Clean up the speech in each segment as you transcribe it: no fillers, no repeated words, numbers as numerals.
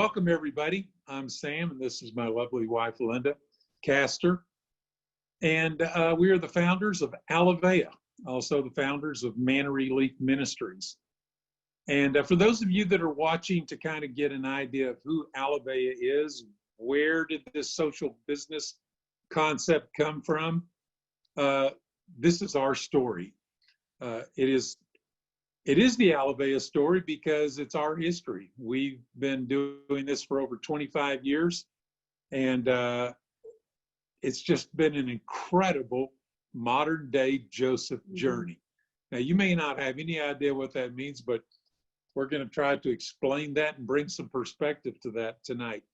Welcome, everybody. I'm Sam, and this is my lovely wife, Linda Castor. And we are the founders of Alovea, also the founders of Mannatech Leaf Ministries. And for those of you that are watching to kind of get an idea of who Alovea is, where did this social business concept come from? This is our story. It is the Alovea story because it's our history. We've been doing this for over 25 years, and it's just been an incredible modern day Joseph journey. Now, you may not have any idea what that means, but we're going to try to explain that and bring some perspective to that tonight.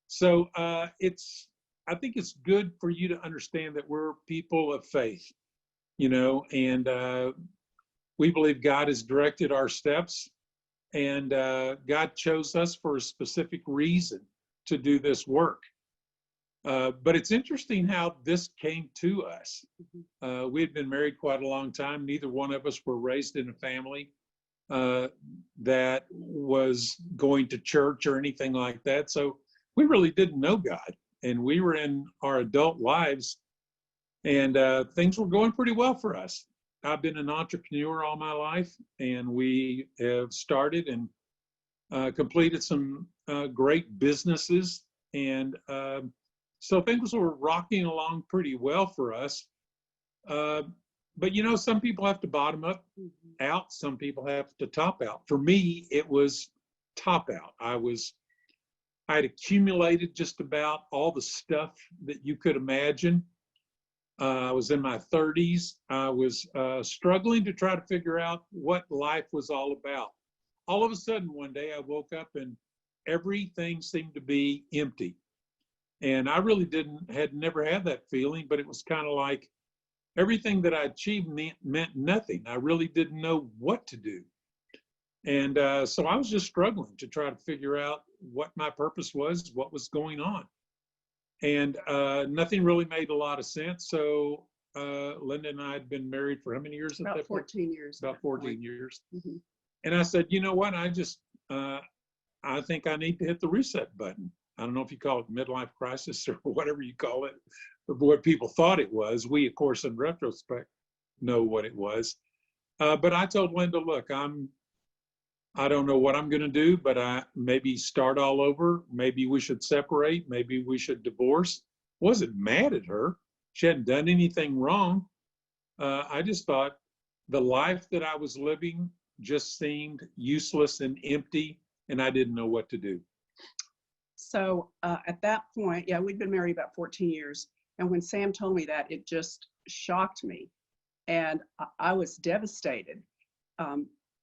So I think it's good for you to understand that we're people of faith, and we believe God has directed our steps, and God chose us for a specific reason to do this work. But it's interesting how this came to us. We had been married quite a long time. Neither one of us were raised in a family that was going to church or anything like that. So we really didn't know God, and we were in our adult lives, and things were going pretty well for us. I've been an entrepreneur all my life, and we have started and completed some great businesses. And so things were rocking along pretty well for us. But, some people have to bottom out. Some people have to top out. For me, it was top out. I had accumulated just about all the stuff that you could imagine. I was in my 30s. I was struggling to try to figure out what life was all about. All of a sudden, one day I woke up and everything seemed to be empty. And I really had never had that feeling, but it was kind of like everything that I achieved meant nothing. I really didn't know what to do. And so I was just struggling to try to figure out what my purpose was, what was going on. And nothing really made a lot of sense. So Linda and I had been married for how many years? About 14 years. About 14 years. Mm-hmm. And I said, you know what? I think I need to hit the reset button. I don't know if you call it midlife crisis or whatever you call it, but what people thought it was. We, of course, in retrospect, know what it was. But I told Linda, look, I don't know what I'm going to do, but I maybe start all over. Maybe we should separate. Maybe we should divorce. Wasn't mad at her. She hadn't done anything wrong. I just thought the life that I was living just seemed useless and empty, and I didn't know what to do. So at that point, we'd been married about 14 years. And when Sam told me that, it just shocked me. And I was devastated.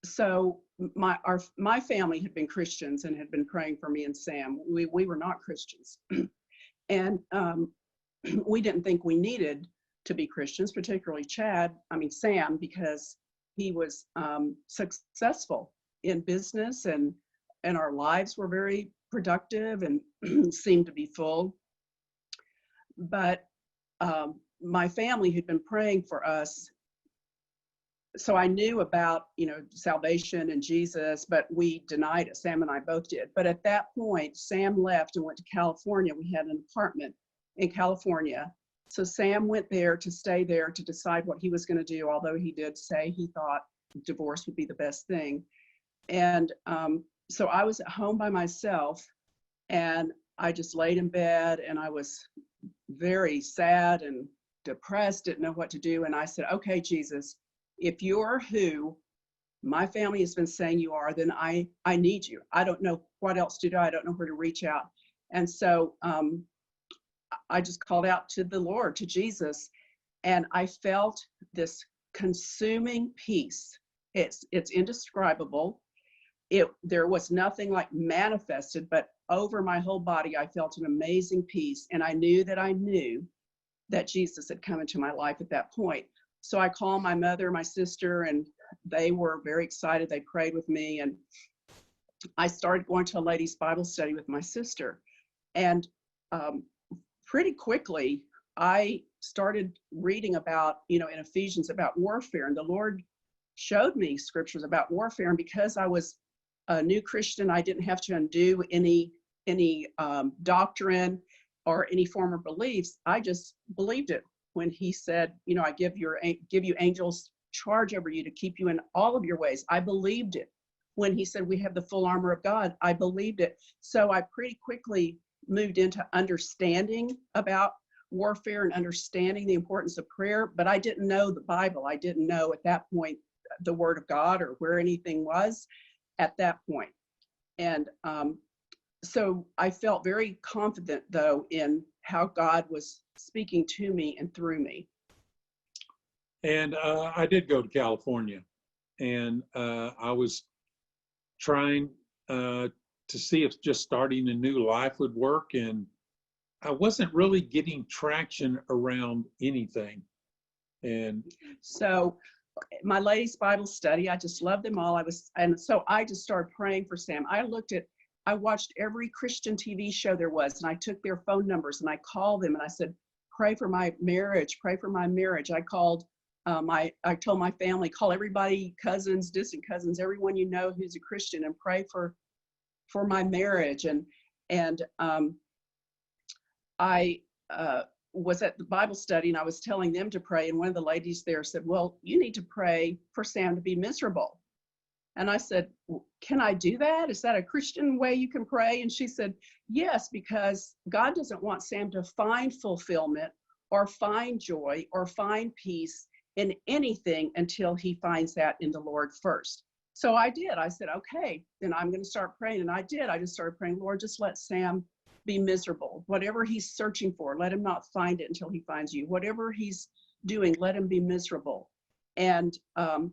So my family had been Christians and had been praying for me and Sam. We were not Christians. And we didn't think we needed to be Christians, particularly Sam, because he was successful in business, and our lives were very productive and seemed to be full. But my family had been praying for us. So I knew about, salvation and Jesus, but we denied it. Sam and I both did. But at that point, Sam left and went to California. We had an apartment in California. So Sam went there to stay there to decide what he was going to do, although he did say he thought divorce would be the best thing. And so I was at home by myself, and I just laid in bed, and I was very sad and depressed, didn't know what to do. And I said, okay, Jesus, if you're who my family has been saying you are, then I need you. I don't know what else to do. I don't know where to reach out. And so I just called out to the Lord, to Jesus, and I felt this consuming peace. It's indescribable. There was nothing like manifested, but over my whole body, I felt an amazing peace. And I knew that Jesus had come into my life at that point. So I called my mother, my sister, and they were very excited. They prayed with me, and I started going to a ladies' Bible study with my sister. And pretty quickly, I started reading about, in Ephesians about warfare, and the Lord showed me scriptures about warfare. And because I was a new Christian, I didn't have to undo any doctrine or any former beliefs. I just believed it when he said, you know, I give you angels charge over you to keep you in all of your ways. I believed it. When he said we have the full armor of God, I believed it. So I pretty quickly moved into understanding about warfare and understanding the importance of prayer, but I didn't know the Bible. I didn't know at that point the Word of God or where anything was at that point. And so I felt very confident, though, in how God was speaking to me and through me. And I did go to California, and I was trying to see if just starting a new life would work, and I wasn't really getting traction around anything. And so my ladies' Bible study, I just loved them all. And so I just started praying for Sam. I watched every Christian TV show there was, and I took their phone numbers and I called them and I said, pray for my marriage, pray for my marriage. I called I told my family, call everybody, cousins, distant cousins, everyone you know who's a Christian, and pray for my marriage. And I was at the Bible study and I was telling them to pray, and one of the ladies there said, well, you need to pray for Sam to be miserable. And I said, can I do that? Is that a Christian way you can pray? And she said, yes, because God doesn't want Sam to find fulfillment or find joy or find peace in anything until he finds that in the Lord first. So I did. I said, okay, then I'm going to start praying. And I did. I just started praying, Lord, just let Sam be miserable. Whatever he's searching for, let him not find it until he finds you. Whatever he's doing, let him be miserable. And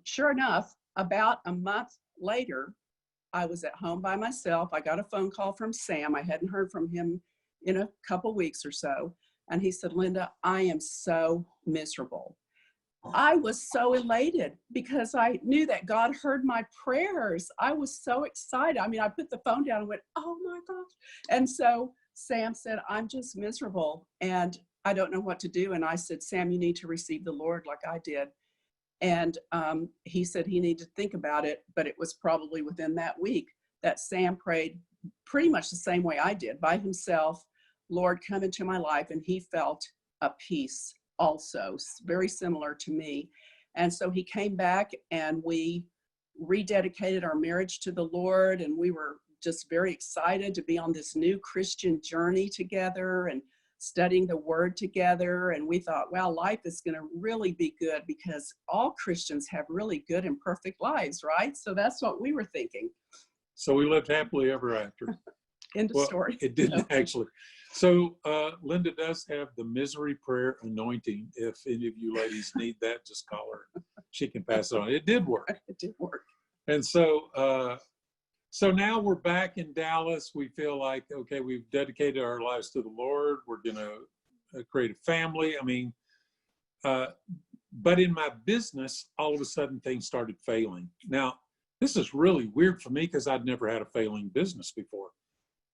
sure enough, about a month later, I was at home by myself. I got a phone call from Sam. I hadn't heard from him in a couple weeks or so. And he said, Linda, I am so miserable. I was so elated because I knew that God heard my prayers. I was so excited. I mean, I put the phone down and went, oh my gosh. And so Sam said, I'm just miserable and I don't know what to do. And I said, Sam, you need to receive the Lord like I did. And he said he needed to think about it, but it was probably within that week that Sam prayed pretty much the same way I did, by himself, Lord, come into my life. And he felt a peace also, very similar to me. And so he came back and we rededicated our marriage to the Lord. And we were just very excited to be on this new Christian journey together and studying the Word together. And we thought, wow, life is going to really be good because all Christians have really good and perfect lives, right? So that's what we were thinking. So we lived happily ever after. End of story. It didn't actually. So Linda does have the misery prayer anointing. If any of you ladies need that, just call her. She can pass it on. It did work. It did work. And so so now we're back in Dallas. We feel like, okay, we've dedicated our lives to the Lord. We're going to create a family. I mean, but in my business, all of a sudden things started failing. Now, this is really weird for me because I'd never had a failing business before.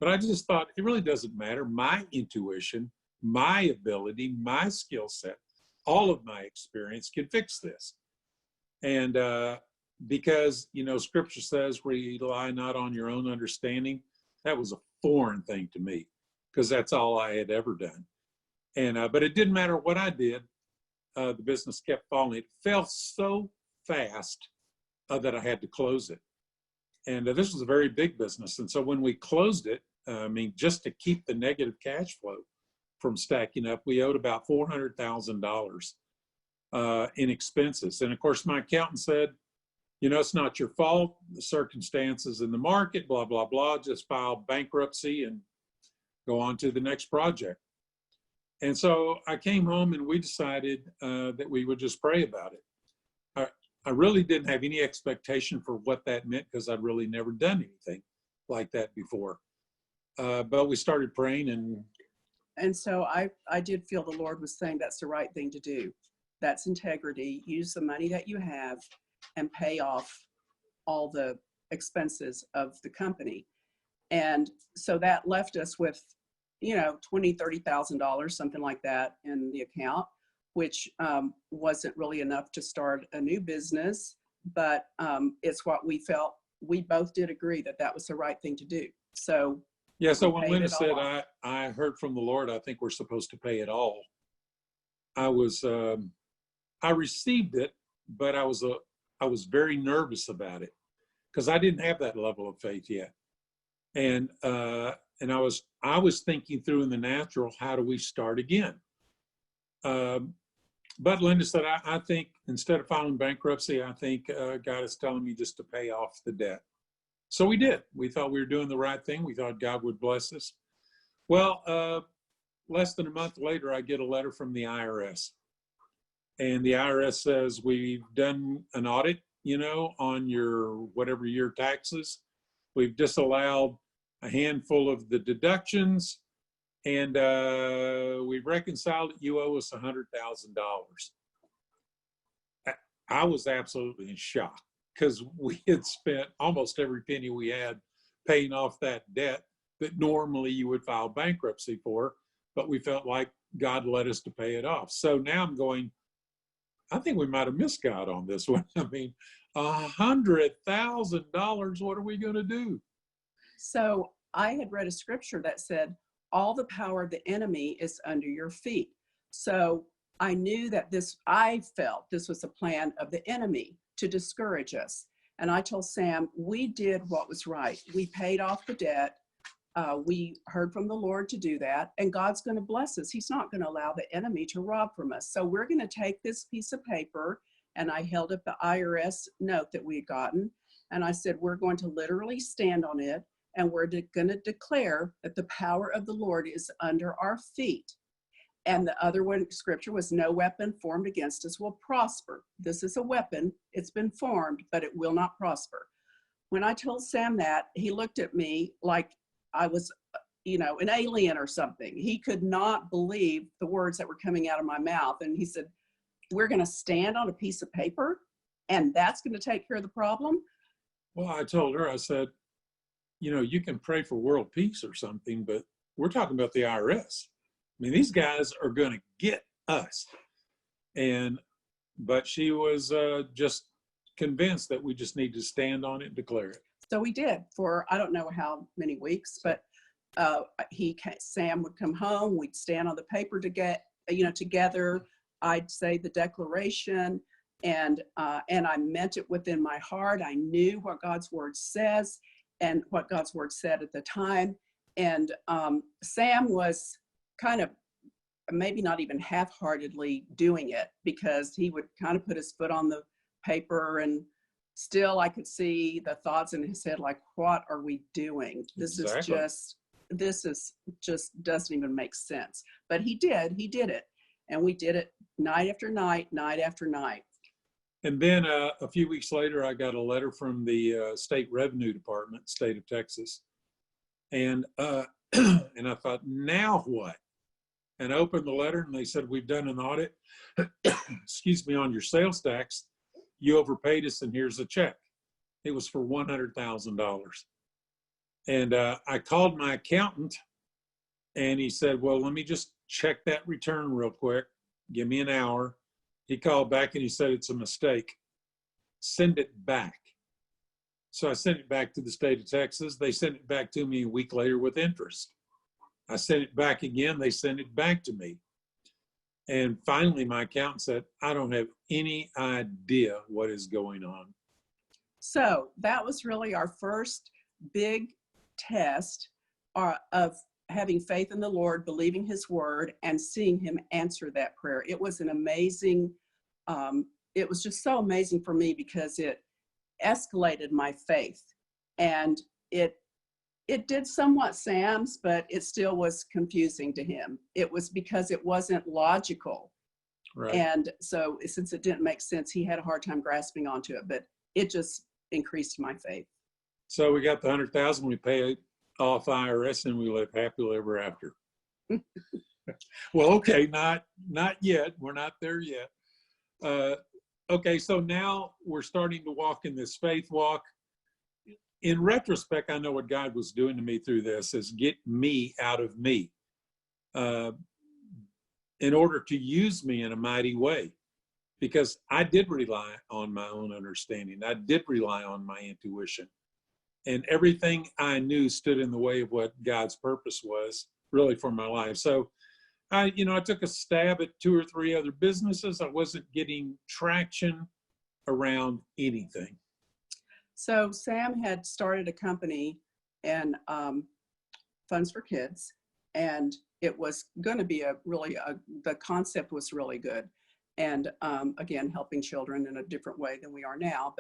But I just thought it really doesn't matter. My intuition, my ability, my skill set, all of my experience can fix this. And because, you know, Scripture says rely not on your own understanding. That was a foreign thing to me because that's all I had ever done. And but it didn't matter what I did. The business kept falling. It fell so fast that I had to close it. And this was a very big business. And so when we closed it, I mean, just to keep the negative cash flow from stacking up, we owed about $400,000 in expenses. And of course, my accountant said, you know, it's not your fault, the circumstances in the market, blah, blah, blah, just file bankruptcy and go on to the next project. And so I came home and we decided that we would just pray about it. I really didn't have any expectation for what that meant because I'd really never done anything like that before. But we started praying and so I did feel the Lord was saying that's the right thing to do. That's integrity. Use the money that you have and pay off all the expenses of the company. And so that left us with, you know, $20,000, $30,000, something like that in the account, which wasn't really enough to start a new business, but it's what we felt we both did agree that that was the right thing to do. So Yeah, so we when paid Linda it all said, off. I heard from the Lord, I think we're supposed to pay it all. I was, I received it, but I was very nervous about it because I didn't have that level of faith yet. And I was thinking through in the natural, how do we start again? But Linda said, I think instead of filing bankruptcy, I think God is telling me just to pay off the debt. So we did. We thought we were doing the right thing. We thought God would bless us. Well, less than a month later, I get a letter from the IRS. And the IRS says, we've done an audit, on your whatever year taxes. We've disallowed a handful of the deductions, and we've reconciled it. You owe us $100,000. I was absolutely in shock because we had spent almost every penny we had paying off that debt that normally you would file bankruptcy for, but we felt like God led us to pay it off. So now I'm going, I think we might have missed God on this one. I mean, $100,000, what are we going to do? So I had read a scripture that said, all the power of the enemy is under your feet. So I knew that I felt this was a plan of the enemy to discourage us. And I told Sam, we did what was right. We paid off the debt. We heard from the Lord to do that, and God's going to bless us. He's not going to allow the enemy to rob from us. So we're going to take this piece of paper, and I held up the IRS note that we had gotten, and I said, we're going to literally stand on it, and we're going to declare that the power of the Lord is under our feet. And the other one scripture was, no weapon formed against us will prosper. This is a weapon. It's been formed, but it will not prosper. When I told Sam that, he looked at me like I was, an alien or something. He could not believe the words that were coming out of my mouth. And he said, we're going to stand on a piece of paper and that's going to take care of the problem. Well, I told her, I said, you can pray for world peace or something, but we're talking about the IRS. I mean, these guys are going to get us. But she was just convinced that we just need to stand on it and declare it. So we did for, I don't know how many weeks, but Sam would come home. We'd stand on the paper together. I'd say the declaration, and I meant it within my heart. I knew what God's word says and what God's word said at the time. And Sam was kind of maybe not even half-heartedly doing it, because he would kind of put his foot on the paper, and still I could see the thoughts in his head, like, what are we doing? This just doesn't even make sense. But he did it. And we did it night after night, night after night. And then a few weeks later, I got a letter from the State Revenue Department, state of Texas. And and I thought, now what? And I opened the letter, and they said, we've done an audit, excuse me, on your sales tax. You overpaid us, and here's a check. It was for $100,000. And I called my accountant, and he said, well, let me just check that return real quick. Give me an hour. He called back, and he said, it's a mistake. Send it back. So I sent it back to the state of Texas. They sent it back to me a week later with interest. I sent it back again. They sent it back to me. And finally, my accountant said, I don't have any idea what is going on. So that was really our first big test of having faith in the Lord, believing his word, and seeing him answer that prayer. It was an amazing, it was just so amazing for me, because it escalated my faith. And it did somewhat Sam's, but it still was confusing to him. It was because it wasn't logical. Right. And so since it didn't make sense, he had a hard time grasping onto it, but it just increased my faith. So we got the $100,000, we paid off IRS, and we live happily ever after. Well, okay, not yet. We're not there yet. Okay, so now we're starting to walk in this faith walk. In retrospect, I know what God was doing to me through this is get me out of me, in order to use me in a mighty way, because I did rely on my own understanding. I did rely on my intuition. and everything I knew stood in the way of what God's purpose was really for my life. So I took a stab at 2 or 3 other businesses. I wasn't getting traction around anything. So Sam had started a company and Funds for Kids, and it was going to be the concept was really good, and again, helping children in a different way than we are now.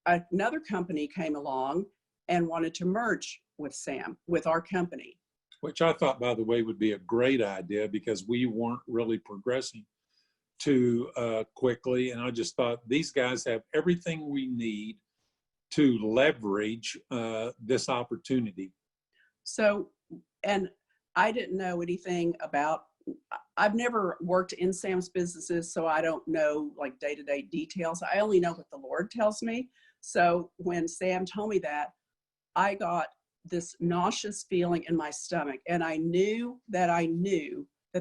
Another company came along and wanted to merge with Sam, with our company. Which I thought, by the way, would be a great idea because we weren't really progressing too quickly. And I just thought these guys have everything we need to leverage this opportunity. So, and I didn't know anything about, I've never worked in Sam's businesses, so I don't know like day-to-day details. I only know what the Lord tells me. So when Sam told me that, I got this nauseous feeling in my stomach, and I knew that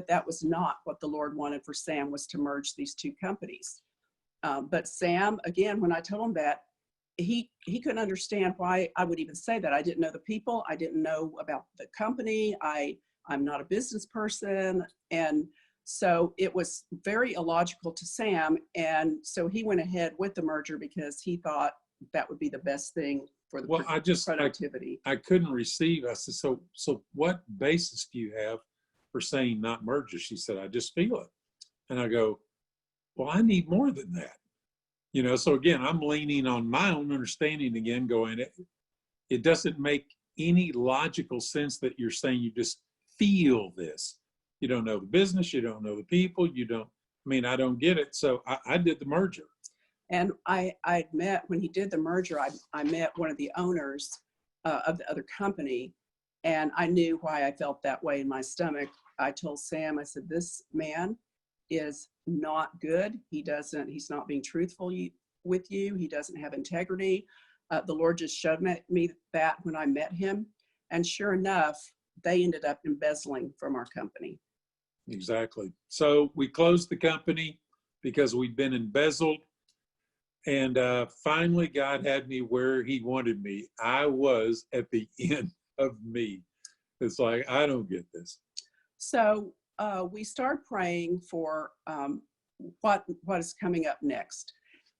that was not what the Lord wanted for Sam, was to merge these 2 companies. But Sam, again, when I told him that, he couldn't understand why I would even say that. I didn't know the people. I didn't know about the company. I'm not a business person. And so it was very illogical to Sam. And so he went ahead with the merger because he thought that would be the best thing for the productivity. I couldn't receive. I said, so what basis do you have for saying not merger? She said, I just feel it. And I go, well, I need more than that. So again, I'm leaning on my own understanding again, going, it doesn't make any logical sense that you're saying you just feel this. You don't know the business, you don't know the people, I don't get it. So I did the merger. And I met, when he did the merger, I met one of the owners of the other company, and I knew why I felt that way in my stomach. I told Sam, I said, this man is not good. He's not being truthful with you. He doesn't have integrity. The Lord just showed me that when I met him. And sure enough, they ended up embezzling from our company. Exactly. So we closed the company because we'd been embezzled. And finally, God had me where he wanted me. I was at the end of me. It's like, I don't get this. So we started praying for what is coming up next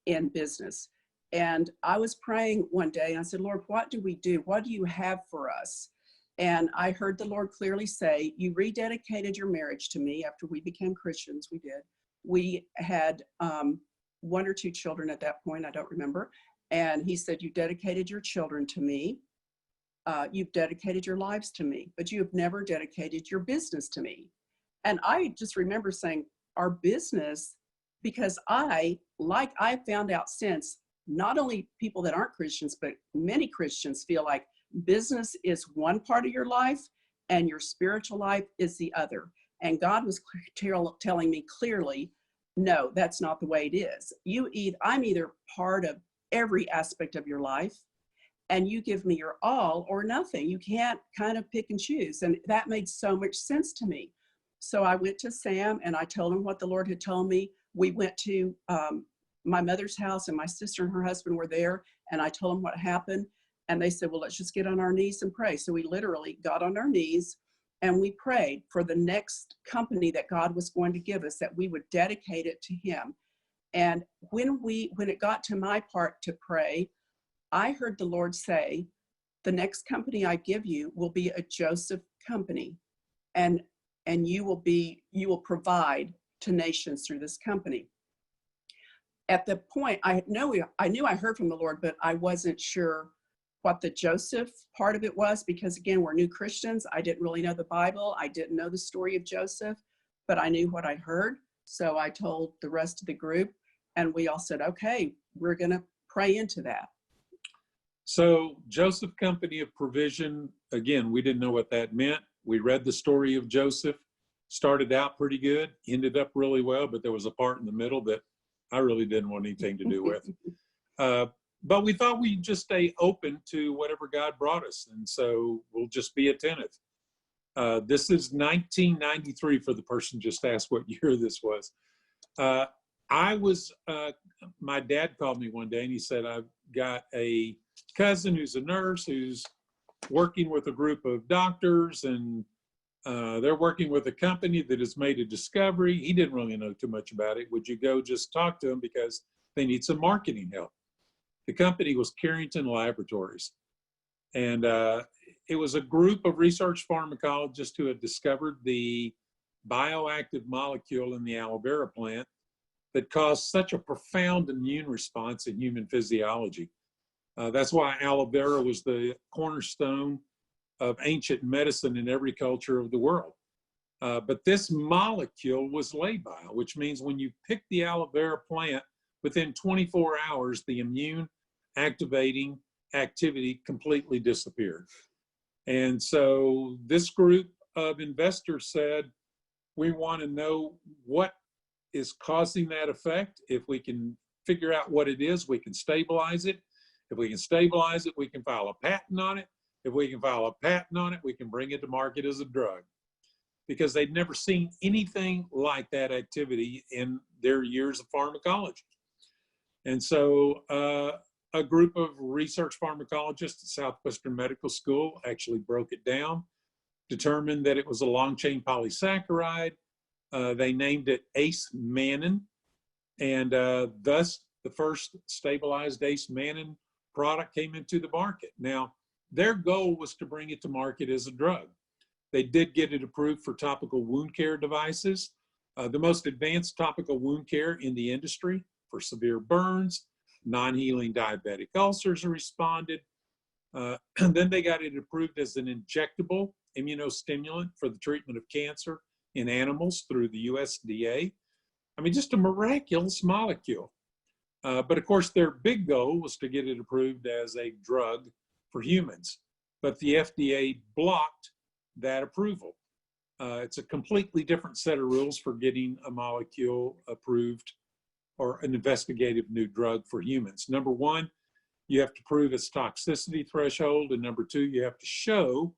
in business. And I was praying one day and I said, Lord, what do we do? What do you have for us? And I heard the Lord clearly say, you rededicated your marriage to me after we became Christians. We did. We had 1 or 2 children at that point. I don't remember. And he said, you dedicated your children to me. You've dedicated your lives to me, but you have never dedicated your business to me. And I just remember saying, our business, because I found out since, not only people that aren't Christians, but many Christians feel like business is one part of your life and your spiritual life is the other. And God was telling me clearly, no, that's not the way it is. I'm either part of every aspect of your life, and you give me your all or nothing. You can't kind of pick and choose. And that made so much sense to me. So I went to Sam and I told him what the Lord had told me. We went to my mother's house, and my sister and her husband were there, and I told them what happened. And they said, well, let's just get on our knees and pray. So we literally got on our knees and we prayed for the next company that God was going to give us, that we would dedicate it to him. And when it got to my part to pray, I heard the Lord say, the next company I give you will be a Joseph company. And you will provide to nations through this company. At the point, I knew I heard from the Lord, but I wasn't sure what the Joseph part of it was, because again, we're new Christians. I didn't really know the Bible. I didn't know the story of Joseph, but I knew what I heard. So I told the rest of the group, and we all said, okay, we're going to pray into that. So Joseph Company of Provision, again, we didn't know what that meant. We read the story of Joseph, started out pretty good, ended up really well, but there was a part in the middle that I really didn't want anything to do with. But we thought we'd just stay open to whatever God brought us. And so we'll just be attentive. This is 1993 for the person just asked what year this was. My dad called me one day and he said, I've got a cousin who's a nurse who's working with a group of doctors, and they're working with a company that has made a discovery. He didn't really know too much about it. Would you go just talk to him because they need some marketing help? The company was Carrington Laboratories. And it was a group of research pharmacologists who had discovered the bioactive molecule in the aloe vera plant that caused such a profound immune response in human physiology. That's why aloe vera was the cornerstone of ancient medicine in every culture of the world. But this molecule was labile, which means when you pick the aloe vera plant, within 24 hours, the immune activating activity completely disappeared. And so this group of investors said, we want to know what is causing that effect. If we can figure out what it is, we can stabilize it. If we can stabilize it, we can file a patent on it. If we can file a patent on it, we can bring it to market as a drug, because they'd never seen anything like that activity in their years of pharmacology. And so a group of research pharmacologists at Southwestern Medical School actually broke it down, determined that it was a long-chain polysaccharide. They named it ace-mannan, and thus the first stabilized ace-mannan product came into the market. Now, their goal was to bring it to market as a drug. They did get it approved for topical wound care devices, the most advanced topical wound care in the industry for severe burns, non-healing diabetic ulcers responded. Then they got it approved as an injectable immunostimulant for the treatment of cancer in animals through the USDA. I mean, just a miraculous molecule. But of course, their big goal was to get it approved as a drug for humans. But the FDA blocked that approval. It's a completely different set of rules for getting a molecule approved or an investigative new drug for humans. Number one, you have to prove its toxicity threshold. And number two, you have to show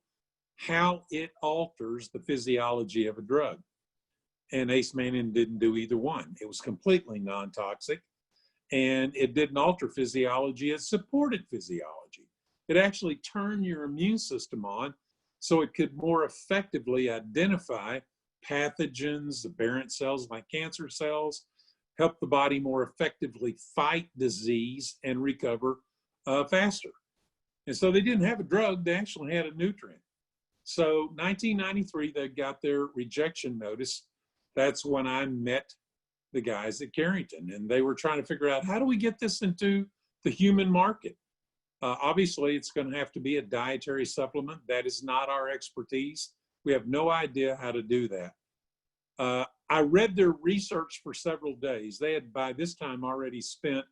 how it alters the physiology of a drug. And ace-mannan didn't do either one. It was completely non-toxic, and it didn't alter physiology, it supported physiology. It actually turned your immune system on so it could more effectively identify pathogens, aberrant cells like cancer cells, help the body more effectively fight disease and recover faster. And so they didn't have a drug, they actually had a nutrient. So 1993, they got their rejection notice. That's when I met the guys at Carrington, and they were trying to figure out, how do we get this into the human market? Obviously, it's going to have to be a dietary supplement. That is not our expertise. We have no idea how to do that. I read their research for several days. They had, by this time, already spent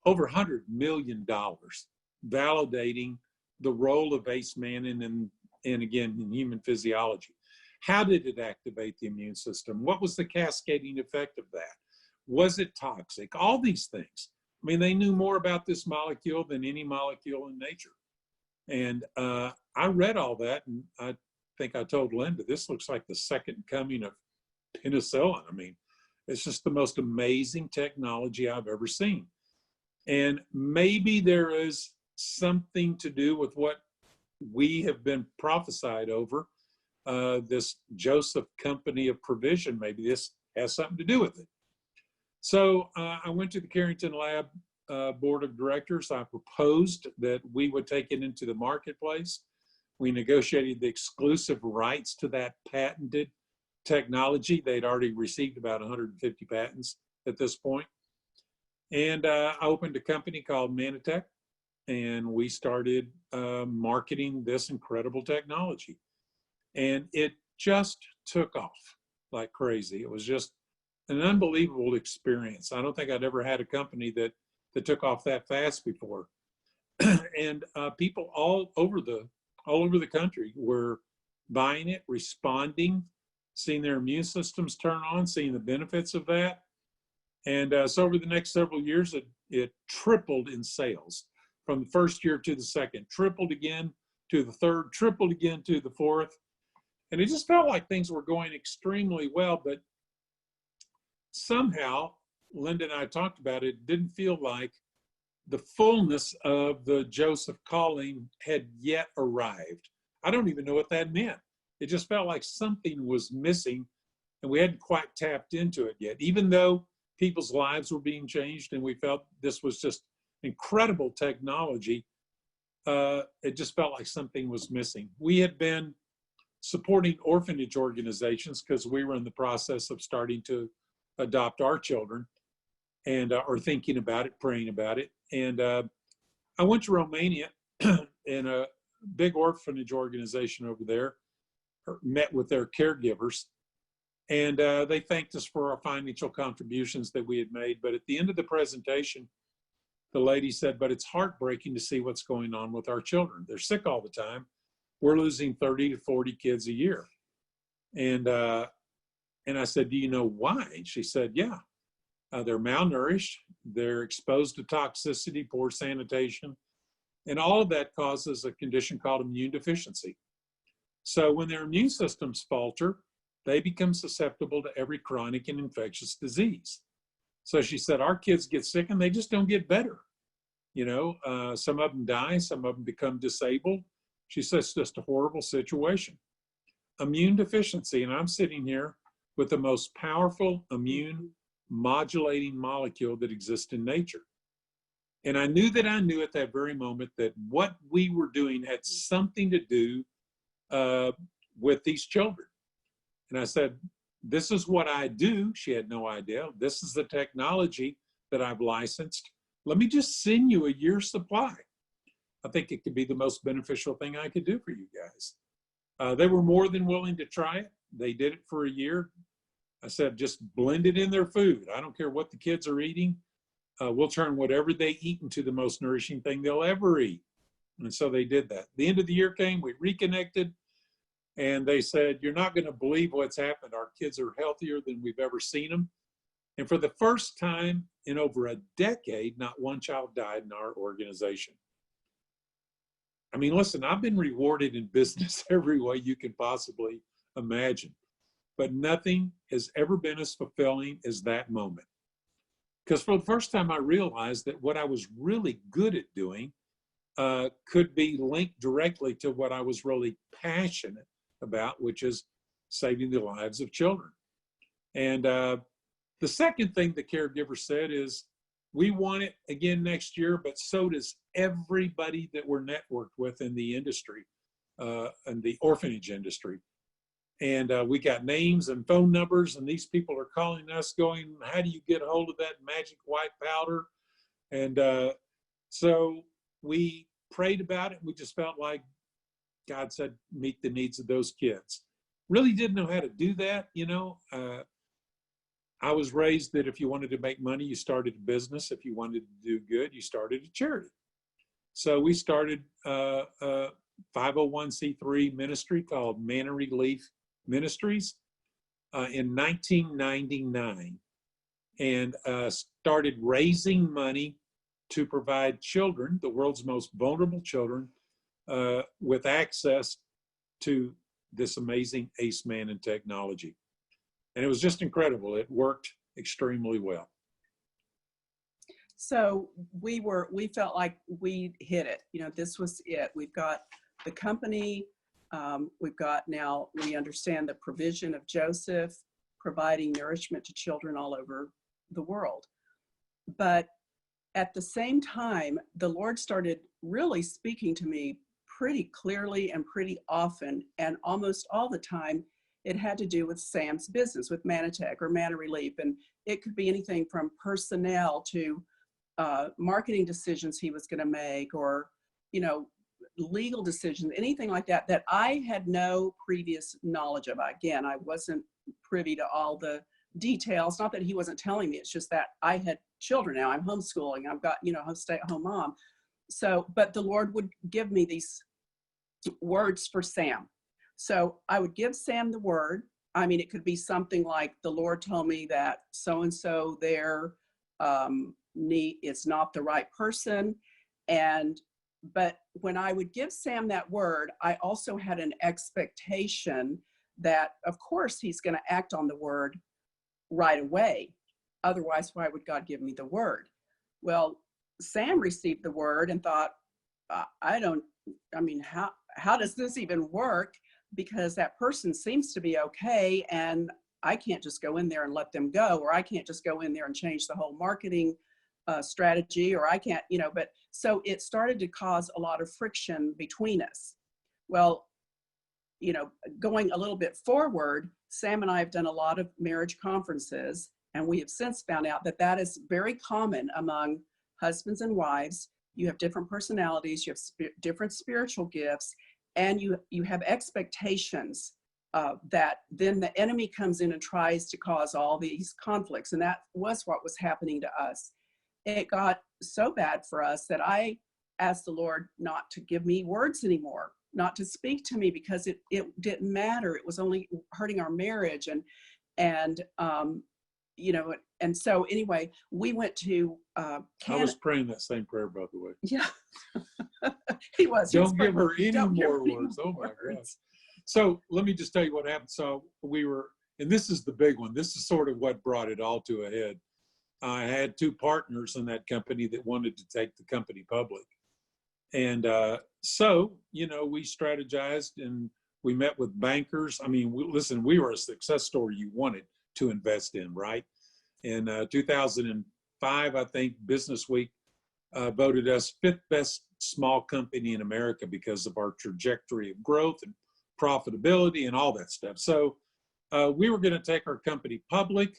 over $100 million validating the role of ace-mannan and again, in human physiology. How did it activate the immune system? What was the cascading effect of that? Was it toxic? All these things. I mean, they knew more about this molecule than any molecule in nature. And I read all that, and I think I told Linda, this looks like the second coming of penicillin. I mean, it's just the most amazing technology I've ever seen. And maybe there is something to do with what we have been prophesied over, this Joseph Company of Provision. Maybe this has something to do with it. So I went to the Carrington Lab Board of Directors. I proposed that we would take it into the marketplace. We negotiated the exclusive rights to that patented technology. They'd already received about 150 patents at this point. And I opened a company called Mannatech, and we started marketing this incredible technology. And it just took off like crazy. It was just an unbelievable experience. I don't think I'd ever had a company that took off that fast before. And people all over the country were buying it, responding, seeing their immune systems turn on, seeing the benefits of that. And so over the next several years, it tripled in sales from the first year to the second, tripled again to the third, tripled again to the fourth. And it just felt like things were going extremely well, but somehow, Linda and I talked about it, didn't feel like the fullness of the Joseph calling had yet arrived. I don't even know what that meant. It just felt like something was missing and we hadn't quite tapped into it yet, even though people's lives were being changed and we felt this was just incredible technology. It just felt like something was missing. We had been supporting orphanage organizations because we were in the process of starting to adopt our children and or thinking about it, praying about it. And I went to Romania in a big orphanage organization over there, met with their caregivers, and they thanked us for our financial contributions that we had made. But at the end of the presentation, the lady said, but it's heartbreaking to see what's going on with our children. They're sick all the time. We're losing 30 to 40 kids a year. And I said, do you know why? And she said, yeah, they're malnourished. They're exposed to toxicity, poor sanitation. And all of that causes a condition called immune deficiency. So when their immune systems falter, they become susceptible to every chronic and infectious disease. So she said, our kids get sick and they just don't get better. You know, some of them die, some of them become disabled. She says it's just a horrible situation. Immune deficiency, and I'm sitting here with the most powerful immune modulating molecule that exists in nature. And I knew that I knew at that very moment that what we were doing had something to do with these children. And I said, this is what I do. She had no idea. This is the technology that I've licensed. Let me just send you a year's supply. I think it could be the most beneficial thing I could do for you guys. They were more than willing to try it. They did it for a year. I said, just blend it in their food. I don't care what the kids are eating. We'll turn whatever they eat into the most nourishing thing they'll ever eat. And so they did that. The end of the year came, we reconnected, and they said, you're not going to believe what's happened. Our kids are healthier than we've ever seen them. And for the first time in over a decade, not one child died in our organization. I mean, listen, I've been rewarded in business every way you can possibly imagine, but nothing has ever been as fulfilling as that moment. Because for the first time, I realized that what I was really good at doing could be linked directly to what I was really passionate about, which is saving the lives of children. And the second thing the caregiver said is, we want it again next year, but so does everybody that we're networked with in the industry, in the orphanage industry. And we got names and phone numbers, and these people are calling us going, how do you get a hold of that magic white powder? And so we prayed about it. We just felt like God said, meet the needs of those kids. Really didn't know how to do that, you know. I was raised that if you wanted to make money, you started a business. If you wanted to do good, you started a charity. So we started a 501c3 ministry called Manna Relief Ministries in 1999, and started raising money to provide children, the world's most vulnerable children, with access to this amazing ACE Mannatech technology. And it was just incredible. It worked extremely well. So we felt like we hit it. You know, this was it. We've got the company. We've got now, we understand the provision of Joseph, providing nourishment to children all over the world. But at the same time, the Lord started really speaking to me pretty clearly and pretty often, and almost all the time, it had to do with Sam's business, with Mannatech or Manna Relief. And it could be anything from personnel to marketing decisions he was going to make, or, you know, legal decisions, anything like that, that I had no previous knowledge of. Again, I wasn't privy to all the details. Not that he wasn't telling me, it's just that I had children now. I'm homeschooling. I've got, you know, a stay-at-home mom. So, but the Lord would give me these words for Sam. So I would give Sam the word. I mean, it could be something like, the Lord told me that so-and-so there is not the right person. But when I would give Sam that word, I also had an expectation that, of course, he's going to act on the word right away. Otherwise, why would God give me the word? Well, Sam received the word and thought, how does this even work? Because that person seems to be okay, and I can't just go in there and let them go, or I can't just go in there and change the whole marketing strategy, or I can't, but so it started to cause a lot of friction between us. Well, going a little bit forward, Sam and I have done a lot of marriage conferences, and we have since found out that that is very common among husbands and wives. You have different personalities, you have different spiritual gifts, and you have expectations that then the enemy comes in and tries to cause all these conflicts. And that was what was happening to us. It got so bad for us that I asked the Lord not to give me words anymore, not to speak to me, because it didn't matter. It was only hurting our marriage. And so anyway, we went to Canada. I was praying that same prayer, by the way. Yeah. He was. Don't give her any more words. Oh my God. So let me just tell you what happened. So we were, and this is the big one. This is sort of what brought it all to a head. I had two partners in that company that wanted to take the company public. And so, we strategized and we met with bankers. I mean, we were a success story you wanted to invest in, right? In 2005, I think Business Week voted us 5th best small company in America because of our trajectory of growth and profitability and all that stuff. So we were going to take our company public,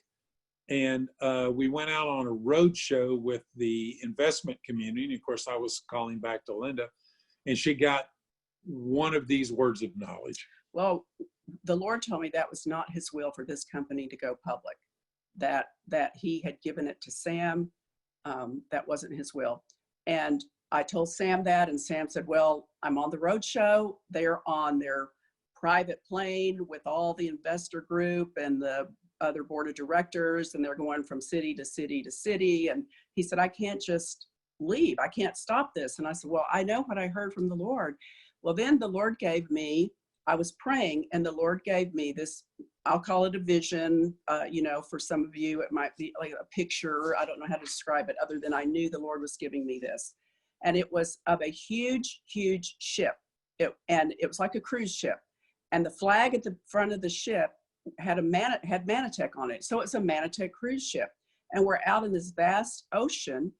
and we went out on a road show with the investment community. And of course, I was calling back to Linda, and she got one of these words of knowledge. Well, the Lord told me that was not his will for this company to go public, that he had given it to Sam. That wasn't his will. And I told Sam that, and Sam said, well, I'm on the road show. They're on their private plane with all the investor group and the other board of directors, and they're going from city to city to city. And he said, I can't just leave. I can't stop this. And I said, well, I know what I heard from the Lord. Well, then the Lord gave me, I was praying, and the Lord gave me this, I'll call it a vision. For some of you, it might be like a picture. I don't know how to describe it other than I knew the Lord was giving me this. And it was of a huge, huge ship. And it was like a cruise ship. And the flag at the front of the ship had Mannatech on it. So it's a Mannatech cruise ship. And we're out in this vast ocean.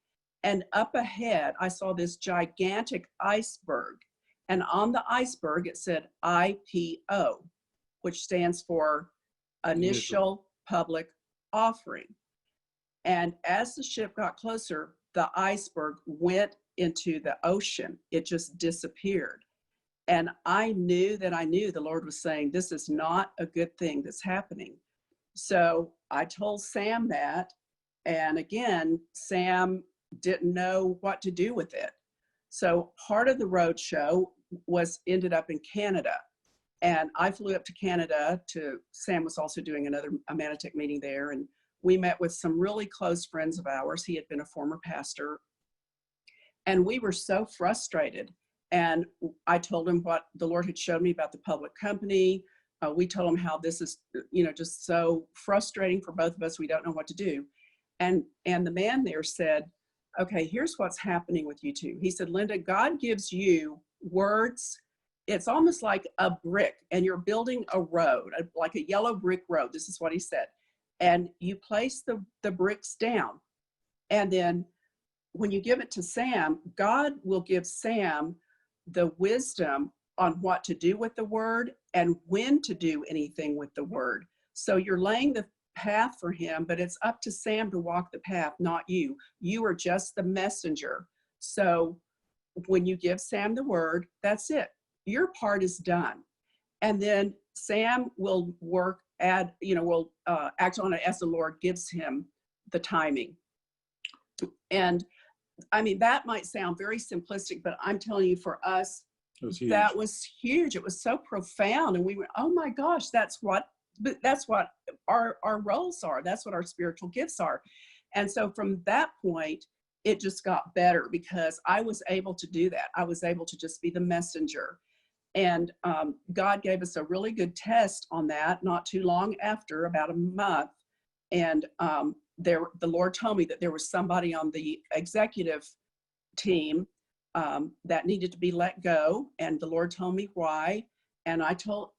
And up ahead, I saw this gigantic iceberg. And on the iceberg, it said IPO, which stands for Initial Public Offering. And as the ship got closer, the iceberg went into the ocean. It just disappeared. And I knew the Lord was saying, this is not a good thing that's happening. So I told Sam that. And again, Sam didn't know what to do with it. So part of the road show ended up in Canada. And I flew up to Canada Sam was also doing a Mannatech meeting there. And we met with some really close friends of ours. He had been a former pastor. And we were so frustrated. And I told him what the Lord had showed me about the public company. We told him how this is, just so frustrating for both of us. We don't know what to do. And the man there said, okay, here's what's happening with you two. He said, Linda, God gives you words. It's almost like a brick, and you're building a road, like a yellow brick road. This is what he said. And you place the bricks down. And then when you give it to Sam, God will give Sam the wisdom on what to do with the word and when to do anything with the word. So you're laying the path for him, but it's up to Sam to walk the path, not you. You are just the messenger. So when you give Sam the word, that's it. Your part is done. And then Sam will act on it as the Lord gives him the timing. And I mean, that might sound very simplistic, but I'm telling you, for us, that was huge. It was so profound. And we went, oh my gosh, that's what our roles are. That's what our spiritual gifts are. And so from that point, it just got better because I was able to do that. I was able to just be the messenger. And God gave us a really good test on that not too long after, about a month. And the Lord told me that there was somebody on the executive team that needed to be let go, and the Lord told me why. And I told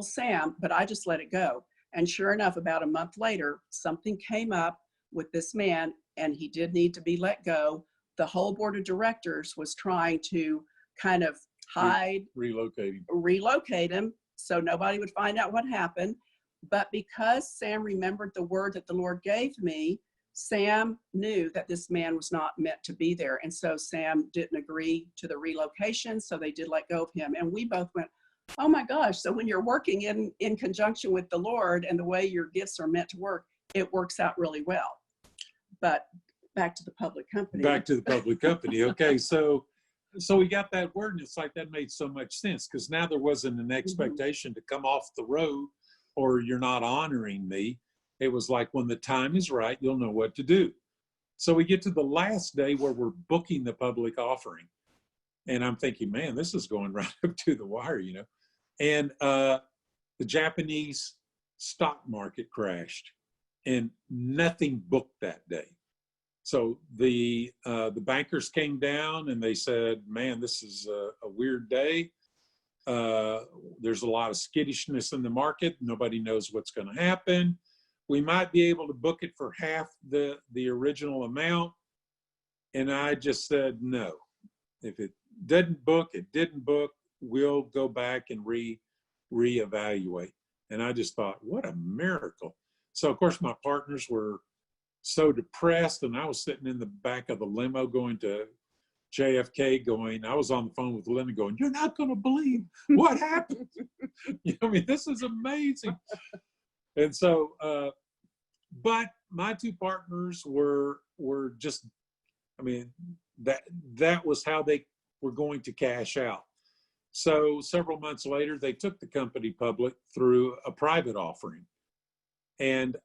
Sam, but I just let it go. And sure enough, about a month later, something came up with this man, and he did need to be let go. The whole board of directors was trying to kind of relocate him so nobody would find out what happened. But because Sam remembered the word that the Lord gave me, Sam knew that this man was not meant to be there. And so Sam didn't agree to the relocation, so they did let go of him. And we both went, oh my gosh. So when you're working in conjunction with the Lord and the way your gifts are meant to work, it works out really well. But back to the public company. Back to the public company. Okay, so we got that word, and it's like that made so much sense, because now there wasn't an expectation to come off the road or you're not honoring me. It was like, when the time is right, you'll know what to do. So we get to the last day where we're booking the public offering. And I'm thinking, man, this is going right up to the wire, you know. And the Japanese stock market crashed, and nothing booked that day. So the bankers came down and they said, man, this is a weird day. There's a lot of skittishness in the market. Nobody knows what's going to happen. We might be able to book it for half the original amount. And I just said, no, if it didn't book, it didn't book. We'll go back and reevaluate. And I just thought, what a miracle. So of course my partners were so depressed, and I was sitting in the back of the limo going to JFK I was on the phone with Linda going, you're not going to believe what happened. You know, I mean, this is amazing. And so, but my two partners were just, I mean, that was how they were going to cash out. So several months later, they took the company public through a private offering. And,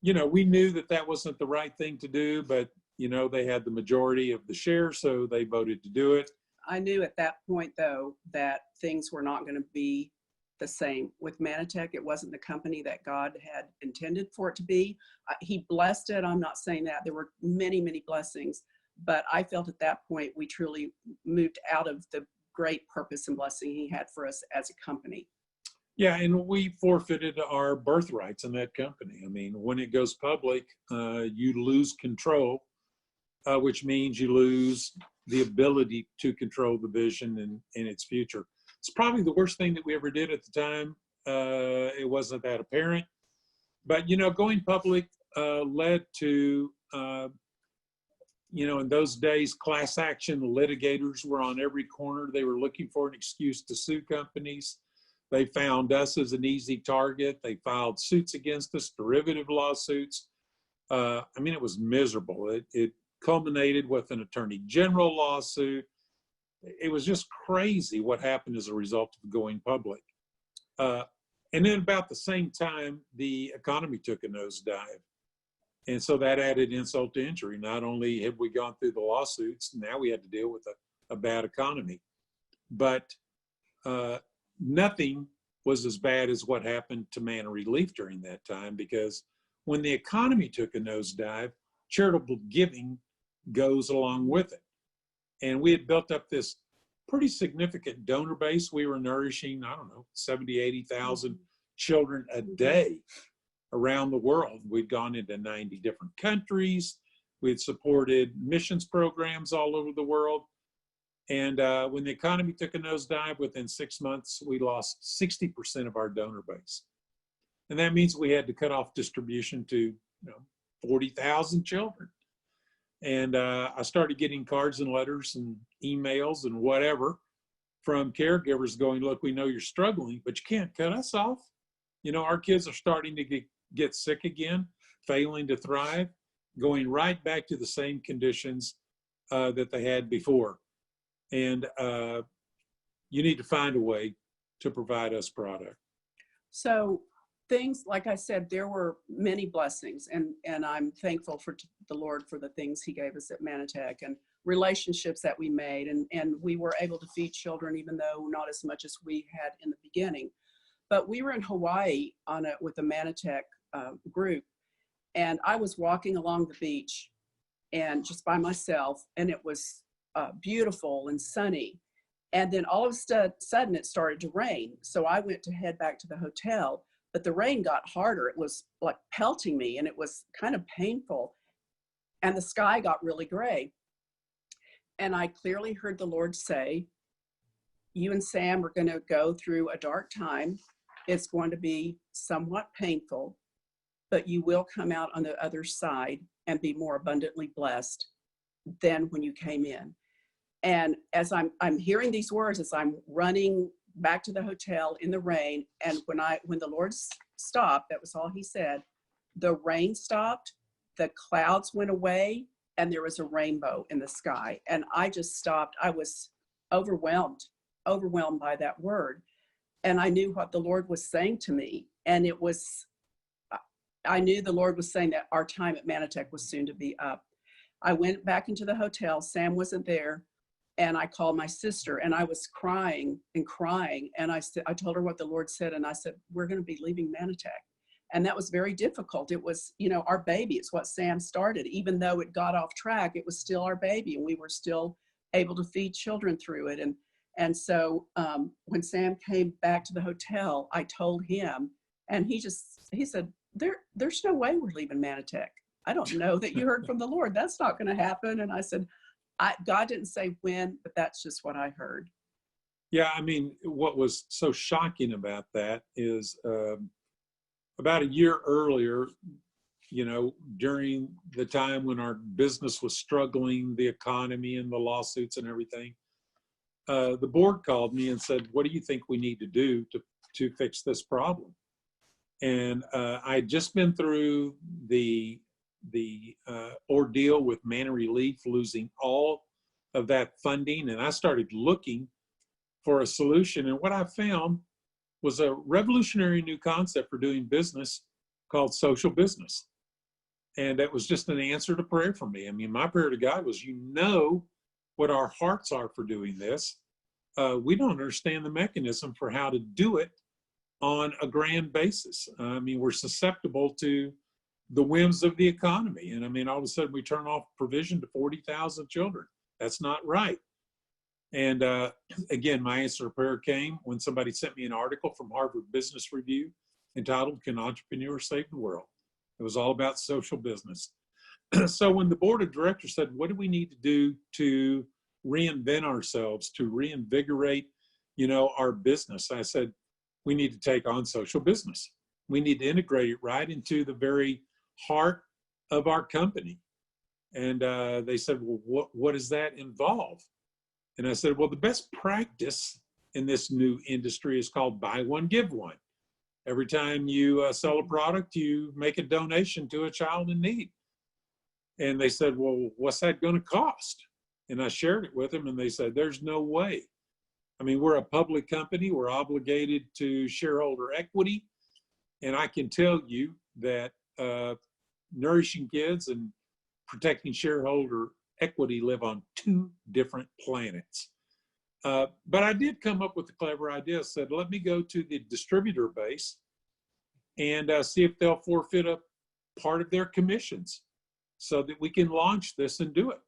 you know, we knew that wasn't the right thing to do, but, you know, they had the majority of the shares, so they voted to do it. I knew at that point, though, that things were not going to be the same with Mannatech. It wasn't the company that God had intended for it to be. He blessed it. I'm not saying that. There were many, many blessings, but I felt at that point we truly moved out of the great purpose and blessing he had for us as a company. Yeah, and we forfeited our birthrights in that company. I mean, when it goes public, you lose control, which means you lose the ability to control the vision and its future. It's probably the worst thing that we ever did at the time. It wasn't that apparent. But, you know, going public led to, you know, in those days, class action litigators were on every corner. They were looking for an excuse to sue companies. They found us as an easy target. They filed suits against us, derivative lawsuits. I mean, it was miserable. It culminated with an attorney general lawsuit. It was just crazy what happened as a result of going public. And then about the same time, the economy took a nosedive. And so that added insult to injury. Not only had we gone through the lawsuits, now we had to deal with a bad economy. But nothing was as bad as what happened to Manna Relief during that time, because when the economy took a nosedive, charitable giving goes along with it. And we had built up this pretty significant donor base. We were nourishing, 70, 80,000 children a day around the world. We'd gone into 90 different countries. We had supported missions programs all over the world. And when the economy took a nosedive, within 6 months, we lost 60% of our donor base. And that means we had to cut off distribution to 40,000 children. And I started getting cards and letters and emails and whatever from caregivers going, look, we know you're struggling, but you can't cut us off. You know, our kids are starting to get sick again, failing to thrive, going right back to the same conditions that they had before. And you need to find a way to provide us product. So things, like I said, there were many blessings, and I'm thankful for the Lord for the things he gave us at Mannatech and relationships that we made. And we were able to feed children, even though not as much as we had in the beginning. But we were in Hawaii with a Mannatech group, and I was walking along the beach and just by myself, and it was beautiful and sunny. And then all of a sudden it started to rain. So I went to head back to the hotel, but the rain got harder. It was like pelting me, and it was kind of painful. And the sky got really gray. And I clearly heard the Lord say, you and Sam are going to go through a dark time. It's going to be somewhat painful, but you will come out on the other side and be more abundantly blessed than when you came in. And as I'm hearing these words, as I'm running back to the hotel in the rain, and when the Lord stopped, that was all he said, the rain stopped, the clouds went away, and there was a rainbow in the sky. And I just stopped. I was overwhelmed by that word. And I knew what the Lord was saying to me. And I knew the Lord was saying that our time at Mannatech was soon to be up. I went back into the hotel. Sam wasn't there. And I called my sister, and I was crying and crying. And I told her what the Lord said. And I said, we're going to be leaving Mannatech. And that was very difficult. It was, our baby. It's what Sam started. Even though it got off track, it was still our baby, and we were still able to feed children through it. And so when Sam came back to the hotel, I told him, and he said, there's no way we're leaving Mannatech. I don't know that you heard from the Lord. That's not going to happen. And I said, God didn't say when, but that's just what I heard. Yeah, I mean, what was so shocking about that is about a year earlier, during the time when our business was struggling, the economy and the lawsuits and everything, the board called me and said, what do you think we need to do to fix this problem? And I'd just been through the ordeal with Manna Relief, losing all of that funding. And I started looking for a solution. And what I found was a revolutionary new concept for doing business called social business. And that was just an answer to prayer for me. I mean, my prayer to God was, what our hearts are for doing this. We don't understand the mechanism for how to do it on a grand basis. I mean, we're susceptible to the whims of the economy. And I mean, all of a sudden we turn off provision to 40,000 children. That's not right. And again, my answer to prayer came when somebody sent me an article from Harvard Business Review entitled, Can Entrepreneurs Save the World? It was all about social business. So when the board of directors said, what do we need to do to reinvent ourselves, to reinvigorate, our business? I said, we need to take on social business. We need to integrate it right into the very heart of our company. And they said, well, what does that involve? And I said, well, the best practice in this new industry is called buy one, give one. Every time you sell a product, you make a donation to a child in need. And they said, well, what's that going to cost? And I shared it with them, and they said, there's no way. I mean, we're a public company. We're obligated to shareholder equity. And I can tell you that nourishing kids and protecting shareholder equity live on two different planets. But I did come up with a clever idea. I said, let me go to the distributor base and see if they'll forfeit a part of their commissions so that we can launch this and do it.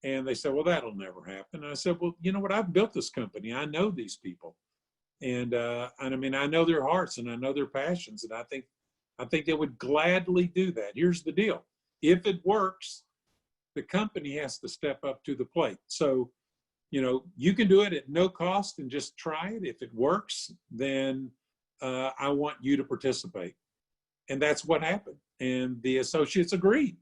And they said, well, that'll never happen. And I said, well, you know what? I've built this company. I know these people. And I mean, I know their hearts and I know their passions. And I think they would gladly do that. Here's the deal. If it works, the company has to step up to the plate. So, you can do it at no cost and just try it. If it works, then I want you to participate. And that's what happened. And the associates agreed.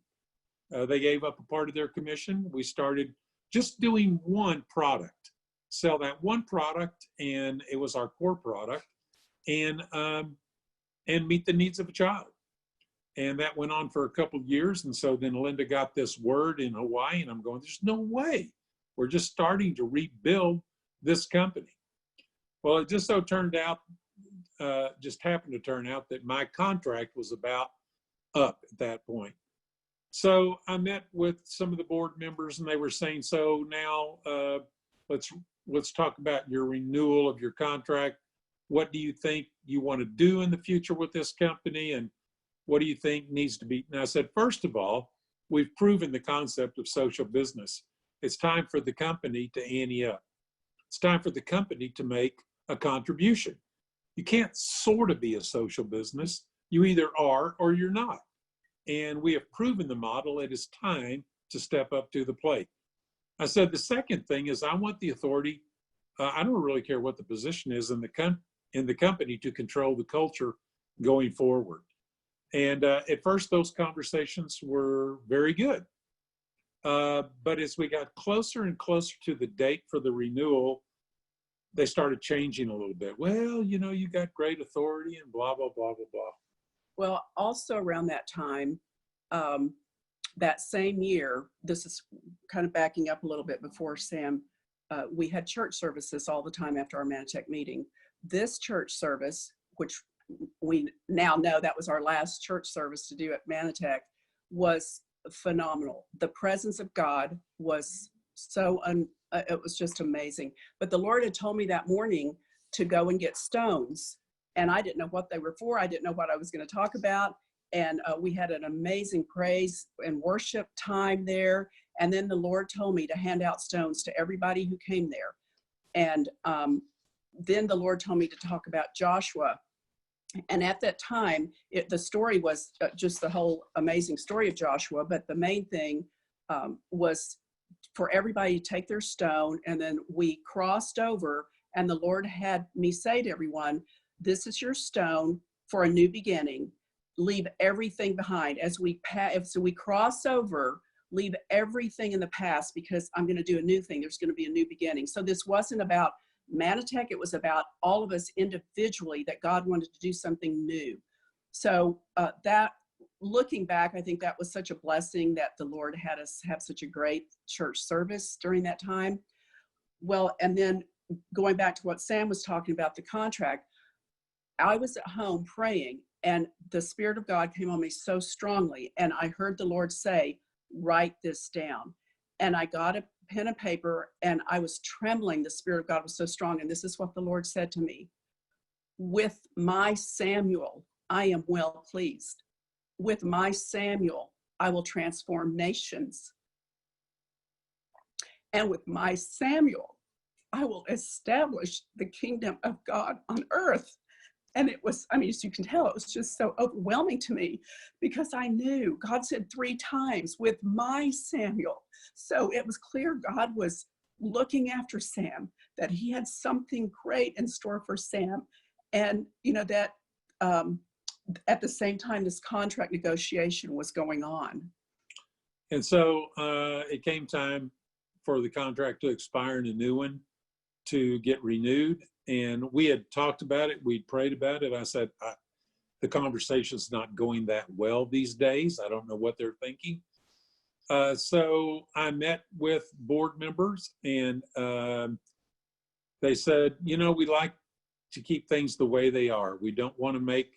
They gave up a part of their commission. We started just doing one product, sell that one product, and it was our core product, and meet the needs of a child. And that went on for a couple of years. And so then Linda got this word in Hawaii, and I'm going, there's no way. We're just starting to rebuild this company. Well, it just so turned out, just happened to turn out that my contract was about up at that point. So I met with some of the board members, and they were saying, so now let's talk about your renewal of your contract. What do you think you want to do in the future with this company? And what do you think needs to be? And I said, first of all, we've proven the concept of social business. It's time for the company to ante up. It's time for the company to make a contribution. You can't sort of be a social business. You either are or you're not. And we have proven the model. It is time to step up to the plate. I said the second thing is I want the authority. I don't really care what the position is in the company to control the culture going forward. And at first, those conversations were very good. But as we got closer and closer to the date for the renewal, they started changing a little bit. Well, you got great authority and blah, blah, blah, blah, blah. Well, also around that time, that same year, this is kind of backing up a little bit before Sam, we had church services all the time after our Mannatech meeting. This church service, which we now know that was our last church service to do at Mannatech, was phenomenal. The presence of God was it was just amazing. But the Lord had told me that morning to go and get stones. And I didn't know what they were for. I didn't know what I was going to talk about. And we had an amazing praise and worship time there. And then the Lord told me to hand out stones to everybody who came there. And then the Lord told me to talk about Joshua. And at that time, the story was just the whole amazing story of Joshua. But the main thing was for everybody to take their stone. And then we crossed over. And the Lord had me say to everyone, this is your stone for a new beginning. Leave everything behind. As we cross over, leave everything in the past, because I'm going to do a new thing. There's going to be a new beginning. So this wasn't about Mannatech. It was about all of us individually, that God wanted to do something new. So that, looking back, I think that was such a blessing that the Lord had us have such a great church service during that time. Well, and then going back to what Sam was talking about, the contract, I was at home praying, and the Spirit of God came on me so strongly. And I heard the Lord say, write this down. And I got a pen and paper, and I was trembling. The Spirit of God was so strong. And this is what the Lord said to me: with my Samuel, I am well pleased. With my Samuel, I will transform nations. And with my Samuel, I will establish the kingdom of God on earth. And it was, as you can tell, it was just so overwhelming to me, because I knew God said 3 times, with my Samuel. So it was clear God was looking after Sam, that he had something great in store for Sam. And, that at the same time, this contract negotiation was going on. And so it came time for the contract to expire and a new one to get renewed. And we had talked about it. We'd prayed about it. I said, the conversation's not going that well these days. I don't know what they're thinking. So I met with board members, and they said, we like to keep things the way they are. We don't want to make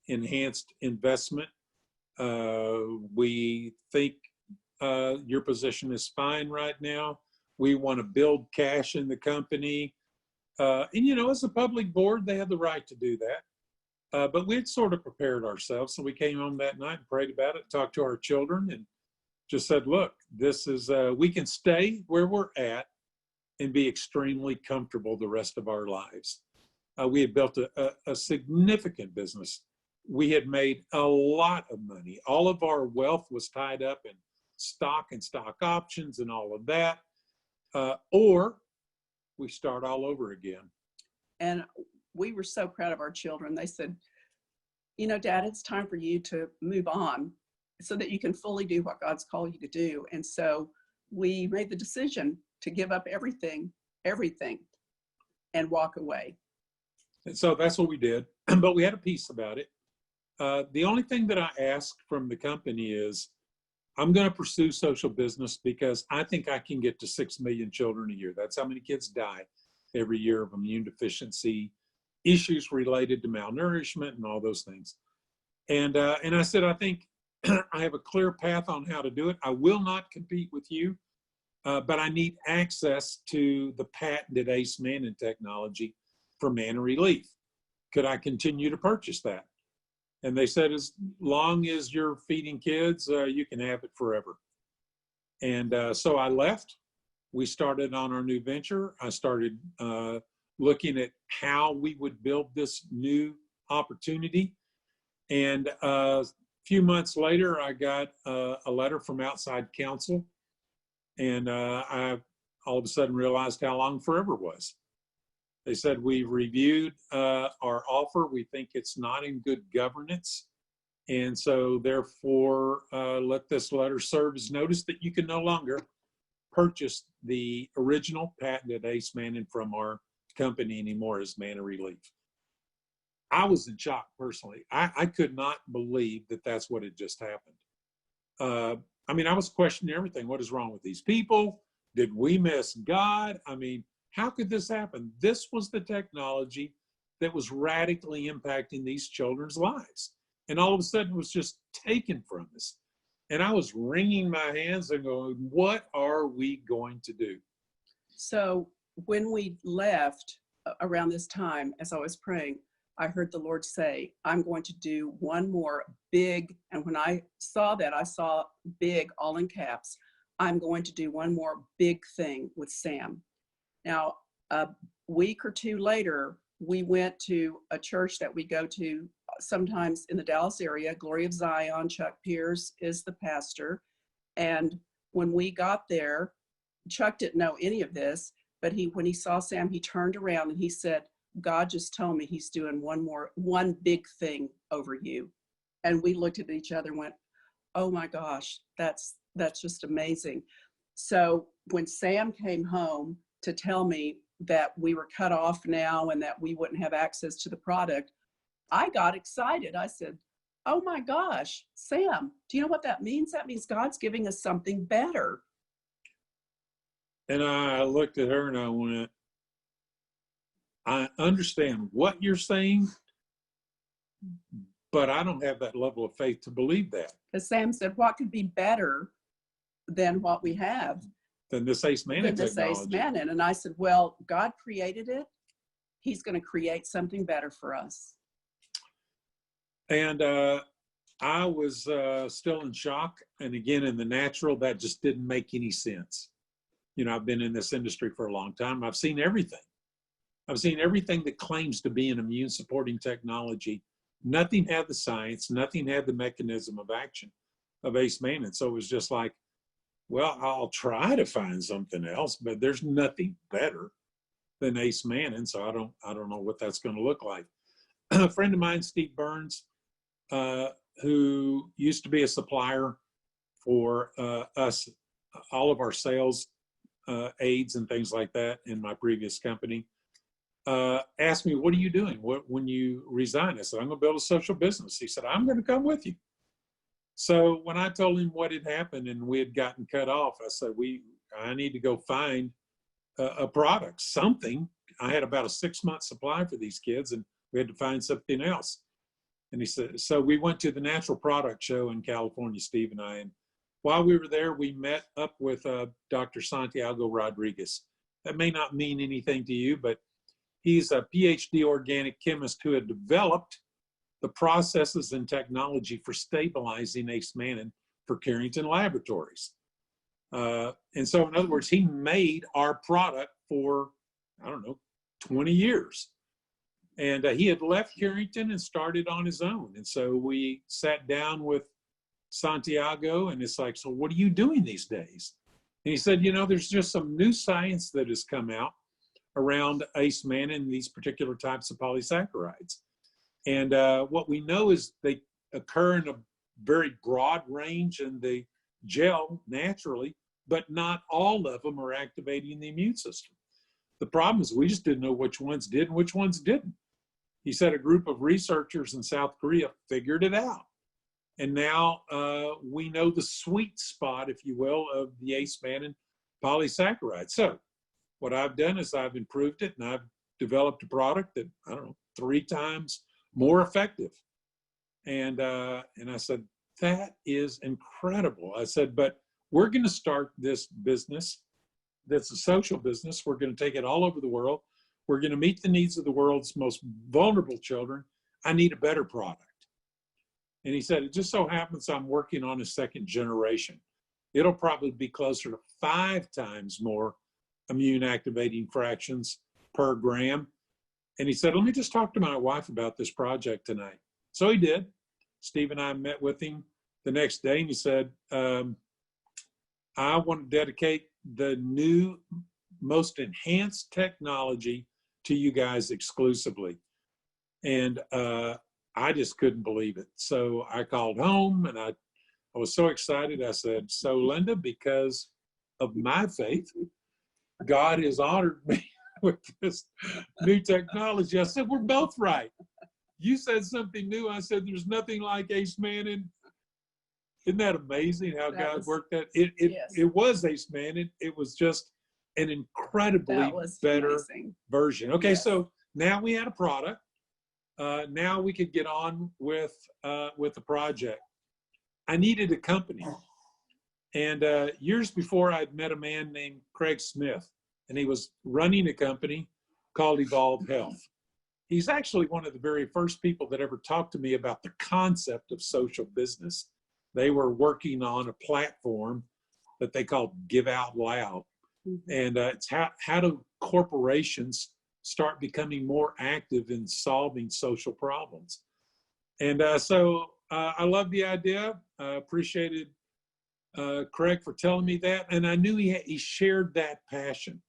enhanced investment. We think your position is fine right now. We want to build cash in the company. And as a public board, they have the right to do that. But we'd sort of prepared ourselves. So we came home that night and prayed about it, talked to our children, and just said, look, this is, we can stay where we're at and be extremely comfortable the rest of our lives. We had built a significant business. We had made a lot of money. All of our wealth was tied up in stock and stock options and all of that. Or we start all over again. And we were so proud of our children. They said, Dad, it's time for you to move on so that you can fully do what God's called you to do. And so we made the decision to give up everything, and walk away. And so that's what we did. But we had a peace about it. The only thing that I asked from the company is, I'm going to pursue social business because I think I can get to 6 million children a year. That's how many kids die every year of immune deficiency, issues related to malnourishment, and all those things. And I said, I think I have a clear path on how to do it. I will not compete with you, but I need access to the patented ACE Mannan technology for manna relief. Could I continue to purchase that? And they said, as long as you're feeding kids, you can have it forever. And so I left. We started on our new venture. I started looking at how we would build this new opportunity. And a few months later, I got a letter from outside counsel. And I all of a sudden realized how long forever was. They said, we reviewed our offer. We think it's not in good governance. And so therefore, let this letter serve as notice that you can no longer purchase the original patented Ace Mannin from our company anymore as Manna Relief. I was in shock personally. I could not believe that that's what had just happened. I mean, I was questioning everything. What is wrong with these people? Did we miss God? I mean, how could this happen? This was the technology that was radically impacting these children's lives. And all of a sudden it was just taken from us. And I was wringing my hands and going, what are we going to do? So when we left around this time, as I was praying, I heard the Lord say, I'm going to do one more big, and when I saw that, I saw big all in caps. I'm going to do one more big thing with Sam. Now, a week or two later, we went to a church that we go to sometimes in the Dallas area, Glory of Zion. Chuck Pierce is the pastor. And when we got there, Chuck didn't know any of this, but when he saw Sam, he turned around and he said, God just told me he's doing one big thing over you. And we looked at each other and went, oh my gosh, that's just amazing. So when Sam came home to tell me that we were cut off now and that we wouldn't have access to the product, I got excited. I said, oh my gosh, Sam, do you know what that means? That means God's giving us something better. And I looked at her and I went, I understand what you're saying, but I don't have that level of faith to believe that. Because Sam said, what could be better than what we have? Than this Ace Mannin technology. Ace Mannin. And I said, well, God created it. He's going to create something better for us. And I was still in shock. And again, in the natural, that just didn't make any sense. You know, I've been in this industry for a long time. I've seen everything. I've seen everything that claims to be an immune supporting technology. Nothing had the science, nothing had the mechanism of action of Ace Mannin. So it was just like, well, I'll try to find something else, but there's nothing better than Ace Mannin. So I don't know what that's going to look like. A friend of mine, Steve Burns, who used to be a supplier for us, all of our sales aids and things like that in my previous company, asked me, what are you doing when you resign? I said, I'm going to build a social business. He said, I'm going to come with you. So when I told him what had happened and we had gotten cut off, I said, I need to go find a product, something. I had about a 6-month supply for these kids and we had to find something else. And he said, so we went to the Natural Product Show in California, Steve and I, and while we were there, we met up with Dr. Santiago Rodriguez. That may not mean anything to you, but he's a PhD organic chemist who had developed the processes and technology for stabilizing Ace Mannin for Carrington Laboratories. And so in other words, he made our product for, 20 years. And he had left Carrington and started on his own. And so we sat down with Santiago and it's like, so what are you doing these days? And he said, there's just some new science that has come out around Ace Mannin and these particular types of polysaccharides. And what we know is they occur in a very broad range in the gel naturally, but not all of them are activating the immune system. The problem is we just didn't know which ones did and which ones didn't. He said a group of researchers in South Korea figured it out. And now we know the sweet spot, if you will, of the Ace Mannin polysaccharide. So what I've done is I've improved it and I've developed a product that, 3 times more effective. And I said, that is incredible. I said, but we're going to start this business that's a social business. We're going to take it all over the world. We're going to meet the needs of the world's most vulnerable children. I need a better product. And he said, it just so happens I'm working on a second generation. It'll probably be closer to 5 times more immune activating fractions per gram. And he said, let me just talk to my wife about this project tonight. So he did. Steve and I met with him the next day, and he said, I want to dedicate the new, most enhanced technology to you guys exclusively. And I just couldn't believe it. So I called home, and I was so excited. I said, so Linda, because of my faith, God has honored me with this new technology. I said, we're both right. You said something new. I said, there's nothing like Ace Manning. Isn't that amazing how God worked that? It was Ace Manning. It was just an incredibly better version. Okay, so now we had a product. Now we could get on with the project. I needed a company. And years before, I'd met a man named Craig Smith, and he was running a company called Evolve Health. He's actually one of the very first people that ever talked to me about the concept of social business. They were working on a platform that they called Give Out Loud. And it's how do corporations start becoming more active in solving social problems. And so I love the idea. I appreciated Craig for telling me that. And I knew he shared that passion.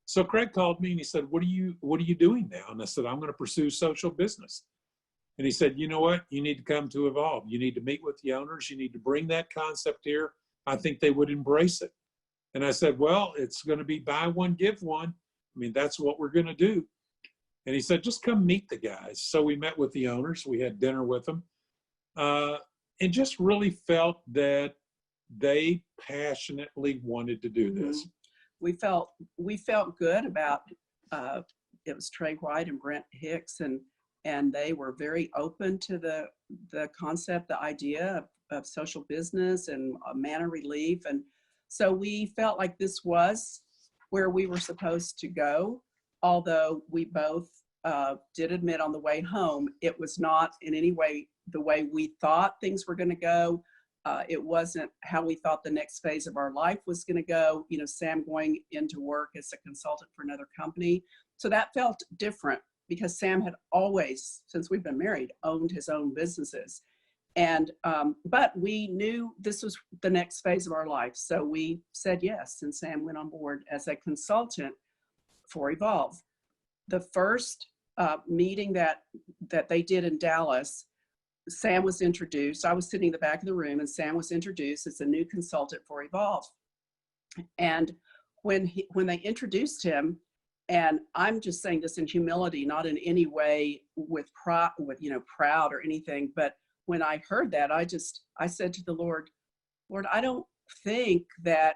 So Craig called me and he said, what are you doing now? And I said, I'm going to pursue social business. And he said, you know what? You need to come to Evolve. You need to meet with the owners. You need to bring that concept here. I think they would embrace it. And I said, well, it's going to be buy one, give one. I mean, that's what we're going to do. And he said, just come meet the guys. So we met with the owners. We had dinner with them and just really felt that they passionately wanted to do this. We felt good about it was Trey White and Brent Hicks, and they were very open to the concept, the idea of social business and mana relief. And so we felt like this was where we were supposed to go, although we both did admit on the way home, it was not in any way the way we thought things were going to go. It wasn't how we thought the next phase of our life was going to go. You know, Sam going into work as a consultant for another company. So that felt different because Sam had always, since we've been married, owned his own businesses. And, but we knew this was the next phase of our life. So we said yes, and Sam went on board as a consultant for Evolve. The first meeting that they did in Dallas, Sam was introduced. I was sitting in the back of the room, and Sam was introduced as a new consultant for Evolve. And when they introduced him, and I'm just saying this in humility, not in any way with proud or anything, but when I heard that, I said to the Lord, I don't think that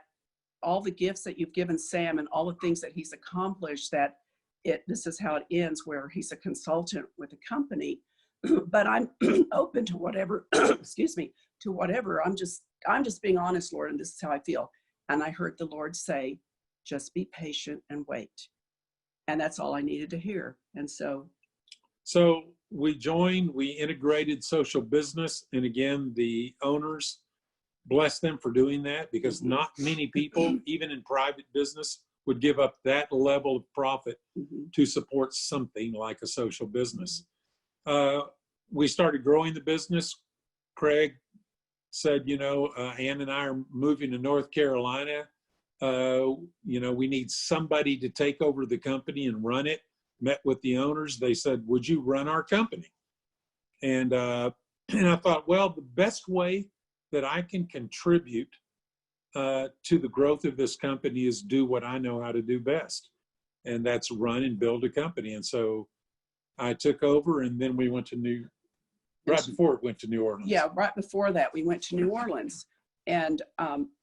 all the gifts that you've given Sam and all the things that he's accomplished, that this is how it ends, where he's a consultant with a company. But I'm open to whatever, excuse me, to whatever. I'm just being honest, Lord, and this is how I feel. And I heard the Lord say, just be patient and wait. And that's all I needed to hear. And so we joined, we integrated social business. And again, the owners, bless them for doing that, because not many people, even in private business, would give up that level of profit to support something like a social business. We started growing the business. Craig said, Ann and I are moving to North Carolina. We need somebody to take over the company and run it. Met with the owners. They said, would you run our company? And I thought, well, the best way that I can contribute to the growth of this company is do what I know how to do best. And that's run and build a company. And so I took over, and then we went to right before it went to New Orleans. Yeah, right before that, we went to New Orleans. And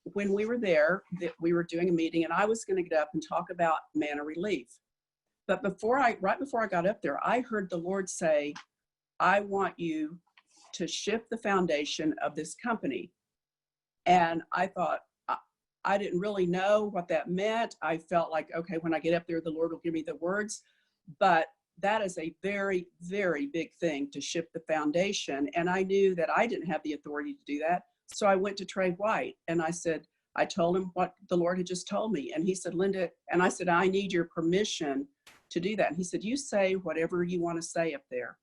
when we were there, we were doing a meeting, and I was going to get up and talk about mana relief. But right before I got up there, I heard the Lord say, I want you to shift the foundation of this company. And I thought, I didn't really know what that meant. I felt like, okay, when I get up there, the Lord will give me the words. But that is a very, very big thing to shift the foundation. And I knew that I didn't have the authority to do that. So I went to Trey White and I told him what the Lord had just told me. And he said, Linda, and I said, I need your permission to do that. And he said, you say whatever you want to say up there.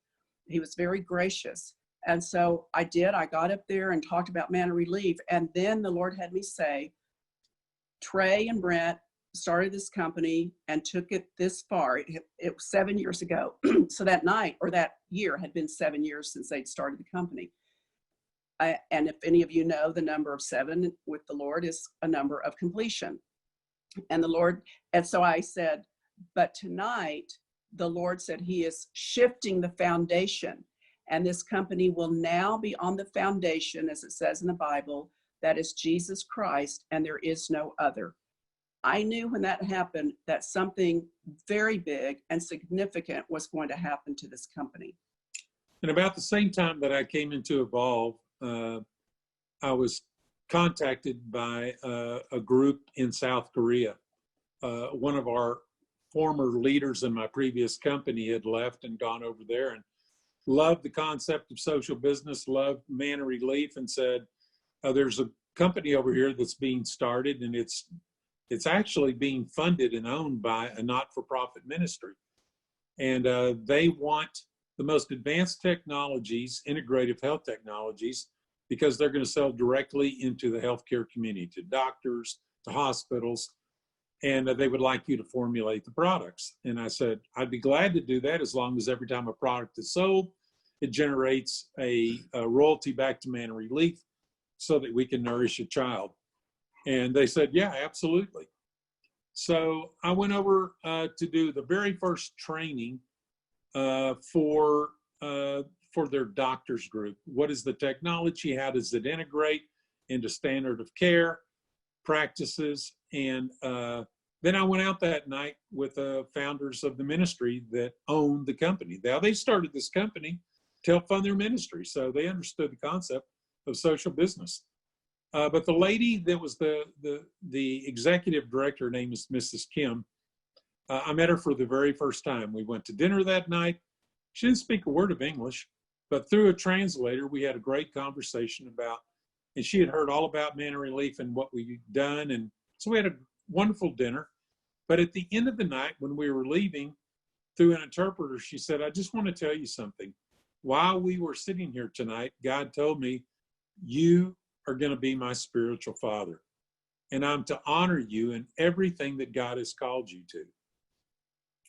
He was very gracious. And so I did. I got up there and talked about Manna Relief. And then the Lord had me say, Trey and Brent started this company and took it this far. It was 7 years ago. So that night or that year had been 7 years since they'd started the company. And if any of you know, the number of 7 with the Lord is a number of completion. And so I said, but tonight, the Lord said he is shifting the foundation. And this company will now be on the foundation, as it says in the Bible, that is Jesus Christ, and there is no other. I knew when that happened that something very big and significant was going to happen to this company. And about the same time that I came into Evolve, I was contacted by a group in South Korea. One of our former leaders in my previous company had left and gone over there and loved the concept of social business, loved Manna Relief, and said, there's a company over here that's being started, and it's actually being funded and owned by a not-for-profit ministry. And they want the most advanced technologies, integrative health technologies, because they're going to sell directly into the healthcare community, to doctors, to hospitals, and they would like you to formulate the products. And I said, I'd be glad to do that as long as every time a product is sold, it generates a royalty back to Manna Relief so that we can nourish a child. And they said, yeah, absolutely. So I went over to do the very first training for their doctors group. What is the technology? How does it integrate into standard of care practices? And then I went out that night with the founders of the ministry that owned the company. Now, they started this company to help fund their ministry, so they understood the concept of social business. But the lady that was the executive director, her name is Mrs. Kim. I met her for the very first time. We went to dinner that night. She didn't speak a word of English, but through a translator, we had a great conversation about, and she had heard all about Manna Relief and what we'd done. And so we had a wonderful dinner. But at the end of the night, when we were leaving, through an interpreter, she said, I just want to tell you something. While we were sitting here tonight, God told me, you are going to be my spiritual father. And I'm to honor you in everything that God has called you to.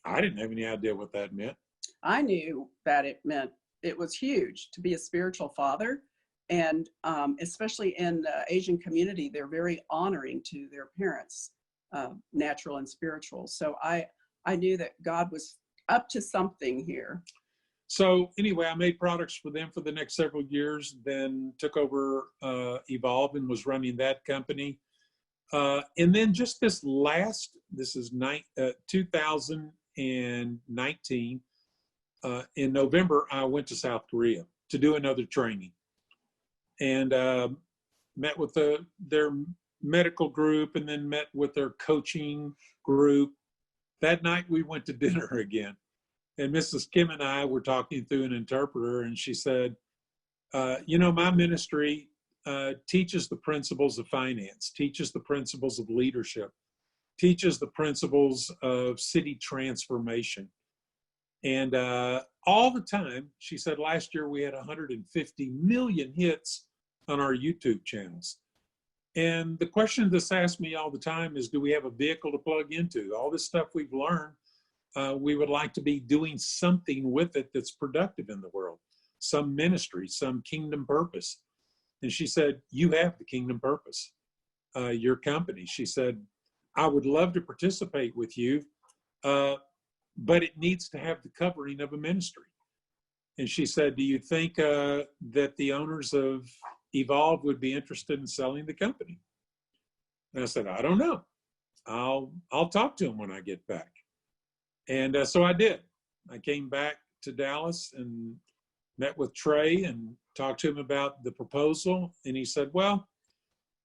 I didn't have any idea what that meant. I knew that it meant it was huge to be a spiritual father. And especially in the Asian community, they're very honoring to their parents, natural and spiritual. So I knew that God was up to something here. So anyway, I made products for them for the next several years, then took over Evolve and was running that company. And then just this is 2019, in November, I went to South Korea to do another training and met with their medical group and then met with their coaching group. That night we went to dinner again. And Mrs. Kim and I were talking through an interpreter, and she said, my ministry teaches the principles of finance, teaches the principles of leadership, teaches the principles of city transformation. And all the time, she said, last year we had 150 million hits on our YouTube channels. And the question that's asked me all the time is, do we have a vehicle to plug into? All this stuff we've learned, we would like to be doing something with it that's productive in the world, some ministry, some kingdom purpose. And she said, you have the kingdom purpose, your company. She said, I would love to participate with you, but it needs to have the covering of a ministry. And she said, do you think that the owners of Evolve would be interested in selling the company? And I said, I don't know. I'll talk to them when I get back. And so I did. I came back to Dallas and met with Trey and talked to him about the proposal. And he said, well,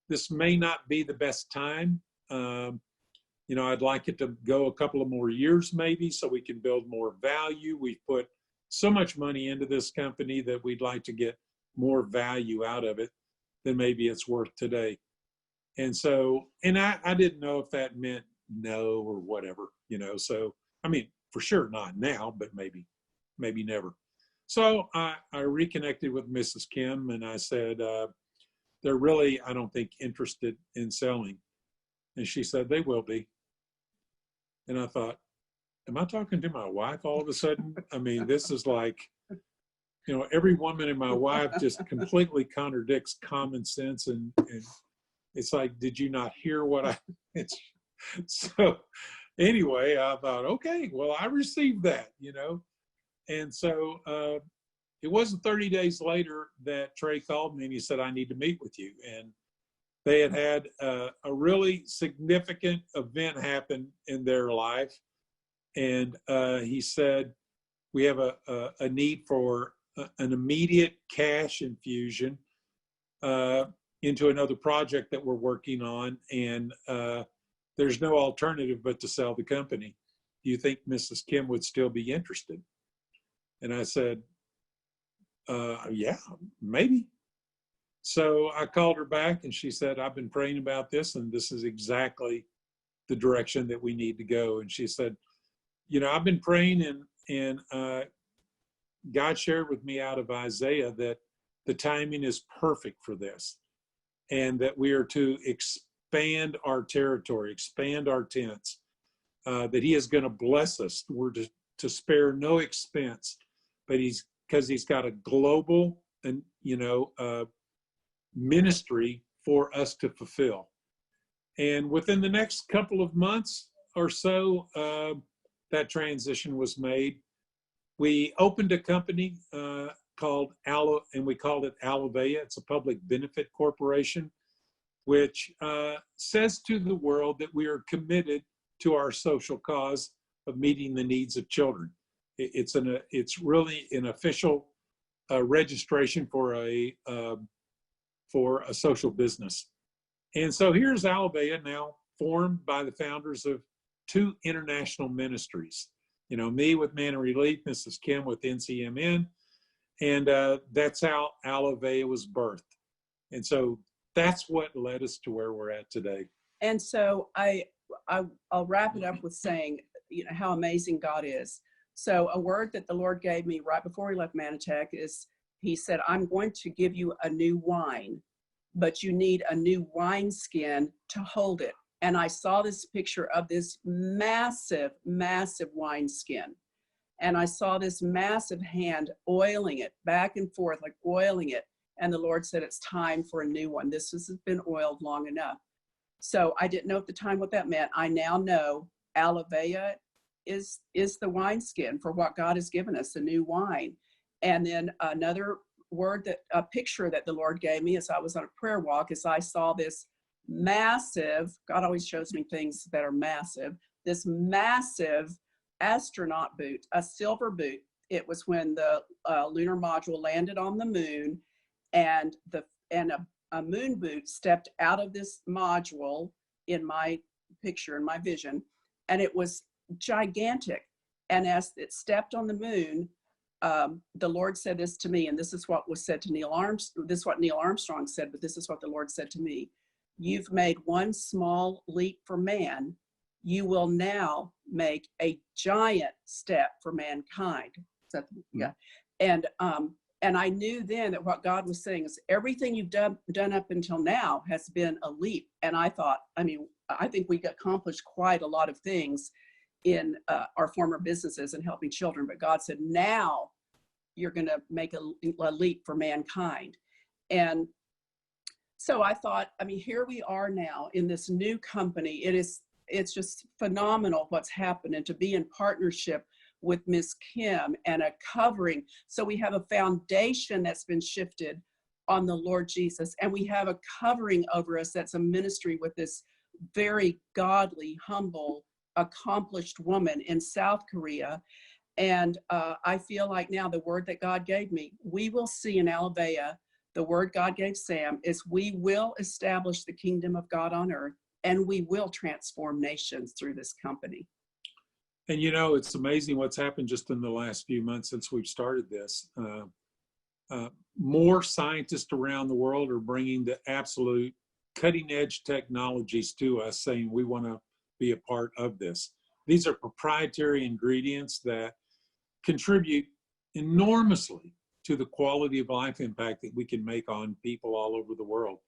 this may not be the best time. I'd like it to go a couple of more years maybe so we can build more value. We've put so much money into this company that we'd like to get more value out of it than maybe it's worth today. And so, and I didn't know if that meant no or whatever, so, I mean, for sure not now, but maybe never. So I reconnected with Mrs. Kim and I said, they're really, I don't think, interested in selling. And she said, they will be. And I thought, am I talking to my wife all of a sudden? I mean, this is like, every woman in my wife just completely contradicts common sense. And it's like, did you not hear what so anyway, I thought, okay, well, I received that, And so it wasn't 30 days later that Trey called me and he said, I need to meet with you. And they had a really significant event happen in their life. And he said, we have a need for an immediate cash infusion into another project that we're working on. And there's no alternative but to sell the company. Do you think Mrs. Kim would still be interested? And I said, yeah, maybe. So I called her back and she said, I've been praying about this and this is exactly the direction that we need to go. And she said, I've been praying and God shared with me out of Isaiah that the timing is perfect for this and that we are to expand our territory, expand our tents, that he is going to bless us. We're to spare no expense, but because he's got a global and, ministry for us to fulfill. And within the next couple of months or so, that transition was made. We opened a company called Aloe, and we called it Alovea. It's a public benefit corporation, which says to the world that we are committed to our social cause of meeting the needs of children. It's really an official registration for a social business. And so here's Alovea now formed by the founders of 2 international ministries. Me with Man and Relief, Mrs. Kim with NCMN, and that's how Alovea was birthed. And so that's what led us to where we're at today. And so I'll wrap it up with saying, how amazing God is. So a word that the Lord gave me right before we left Mannatech is, he said, I'm going to give you a new wine, but you need a new wineskin to hold it. And I saw this picture of this massive, massive wineskin. And I saw this massive hand oiling it back and forth, like oiling it. And the Lord said, it's time for a new one. This has been oiled long enough. So I didn't know at the time what that meant. I now know Alovea is the wineskin for what God has given us, a new wine. And then another a picture that the Lord gave me as I was on a prayer walk, is I saw this massive, God always shows me things that are massive, this massive astronaut boot, a silver boot. It was when the lunar module landed on the moon, and a moon boot stepped out of this module in my picture, in my vision, and it was gigantic. And as it stepped on the moon, the Lord said this to me, and this is what was said to Neil Armstrong. This is what Neil Armstrong said, but this is what the Lord said to me. You've made one small leap for man. You will now make a giant step for mankind. Yeah. And I knew then that what God was saying is everything you've done up until now has been a leap. And I thought, I think we accomplished quite a lot of things in our former businesses and helping children. But God said, now you're going to make a leap for mankind. And so I thought, here we are now in this new company. It's just phenomenal what's happened, and to be in partnership with Ms. Kim and a covering. So we have a foundation that's been shifted on the Lord Jesus, and we have a covering over us that's a ministry with this very godly, humble, accomplished woman in South Korea. And I feel like now the word that God gave me, we will see in Alovea, the word God gave Sam is we will establish the kingdom of God on earth and we will transform nations through this company. And you know, it's amazing what's happened just in the last few months since we've started this. More scientists around the world are bringing the absolute cutting edge technologies to us, saying we want to be a part of this. These are proprietary ingredients that contribute enormously to the quality of life impact that we can make on people all over the world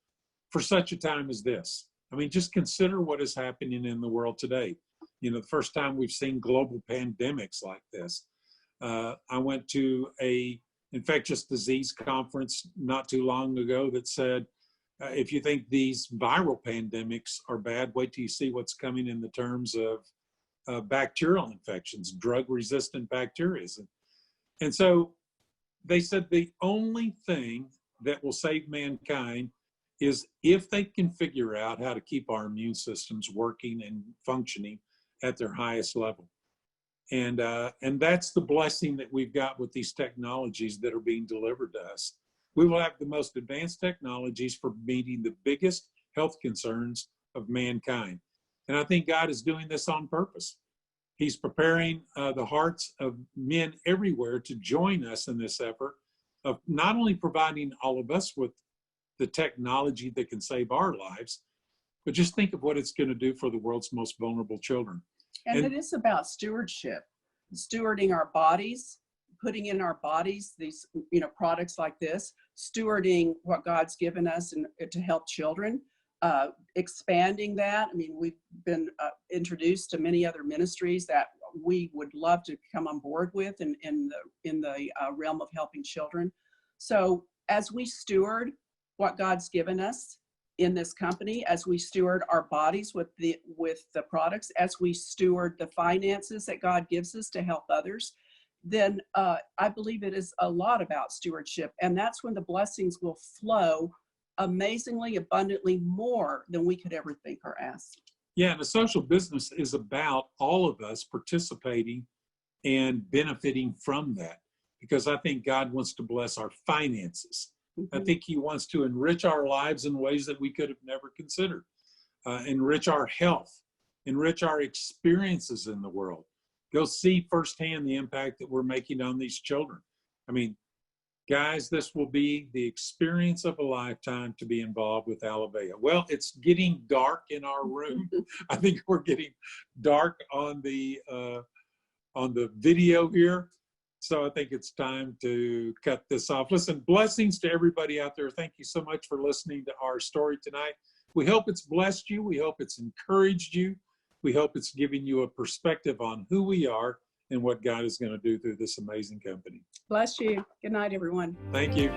for such a time as this. I mean, just consider what is happening in the world today. You know, the first time we've seen global pandemics like this. I went to a infectious disease conference not too long ago that said, if you think these viral pandemics are bad, wait till you see what's coming in the terms of bacterial infections, drug-resistant bacteria. And so they said the only thing that will save mankind is if they can figure out how to keep our immune systems working and functioning at their highest level. And that's the blessing that we've got with these technologies that are being delivered to us. We will have the most advanced technologies for meeting the biggest health concerns of mankind. And I think God is doing this on purpose. He's preparing the hearts of men everywhere to join us in this effort of not only providing all of us with the technology that can save our lives, but just think of what it's going to do for the world's most vulnerable children. And it is about stewardship, stewarding our bodies, putting in our bodies these, products like this, stewarding what God's given us and to help children, expanding that. I mean, we've been introduced to many other ministries that we would love to come on board with in the realm of helping children. So as we steward what God's given us in this company, as we steward our bodies with the products, as we steward the finances that God gives us to help others, then I believe it is a lot about stewardship. And that's when the blessings will flow amazingly, abundantly more than we could ever think or ask. Yeah, and a social business is about all of us participating and benefiting from that, because I think God wants to bless our finances. Mm-hmm. I think he wants to enrich our lives in ways that we could have never considered, enrich our health, enrich our experiences in the world. Go see firsthand the impact that we're making on these children. I mean, guys, this will be the experience of a lifetime to be involved with Alovea. Well, it's getting dark in our room. I think we're getting dark on the video here. So I think it's time to cut this off. Listen, blessings to everybody out there. Thank you so much for listening to our story tonight. We hope it's blessed you. We hope it's encouraged you. We hope it's giving you a perspective on who we are and what God is going to do through this amazing company. Bless you. Good night, everyone. Thank you.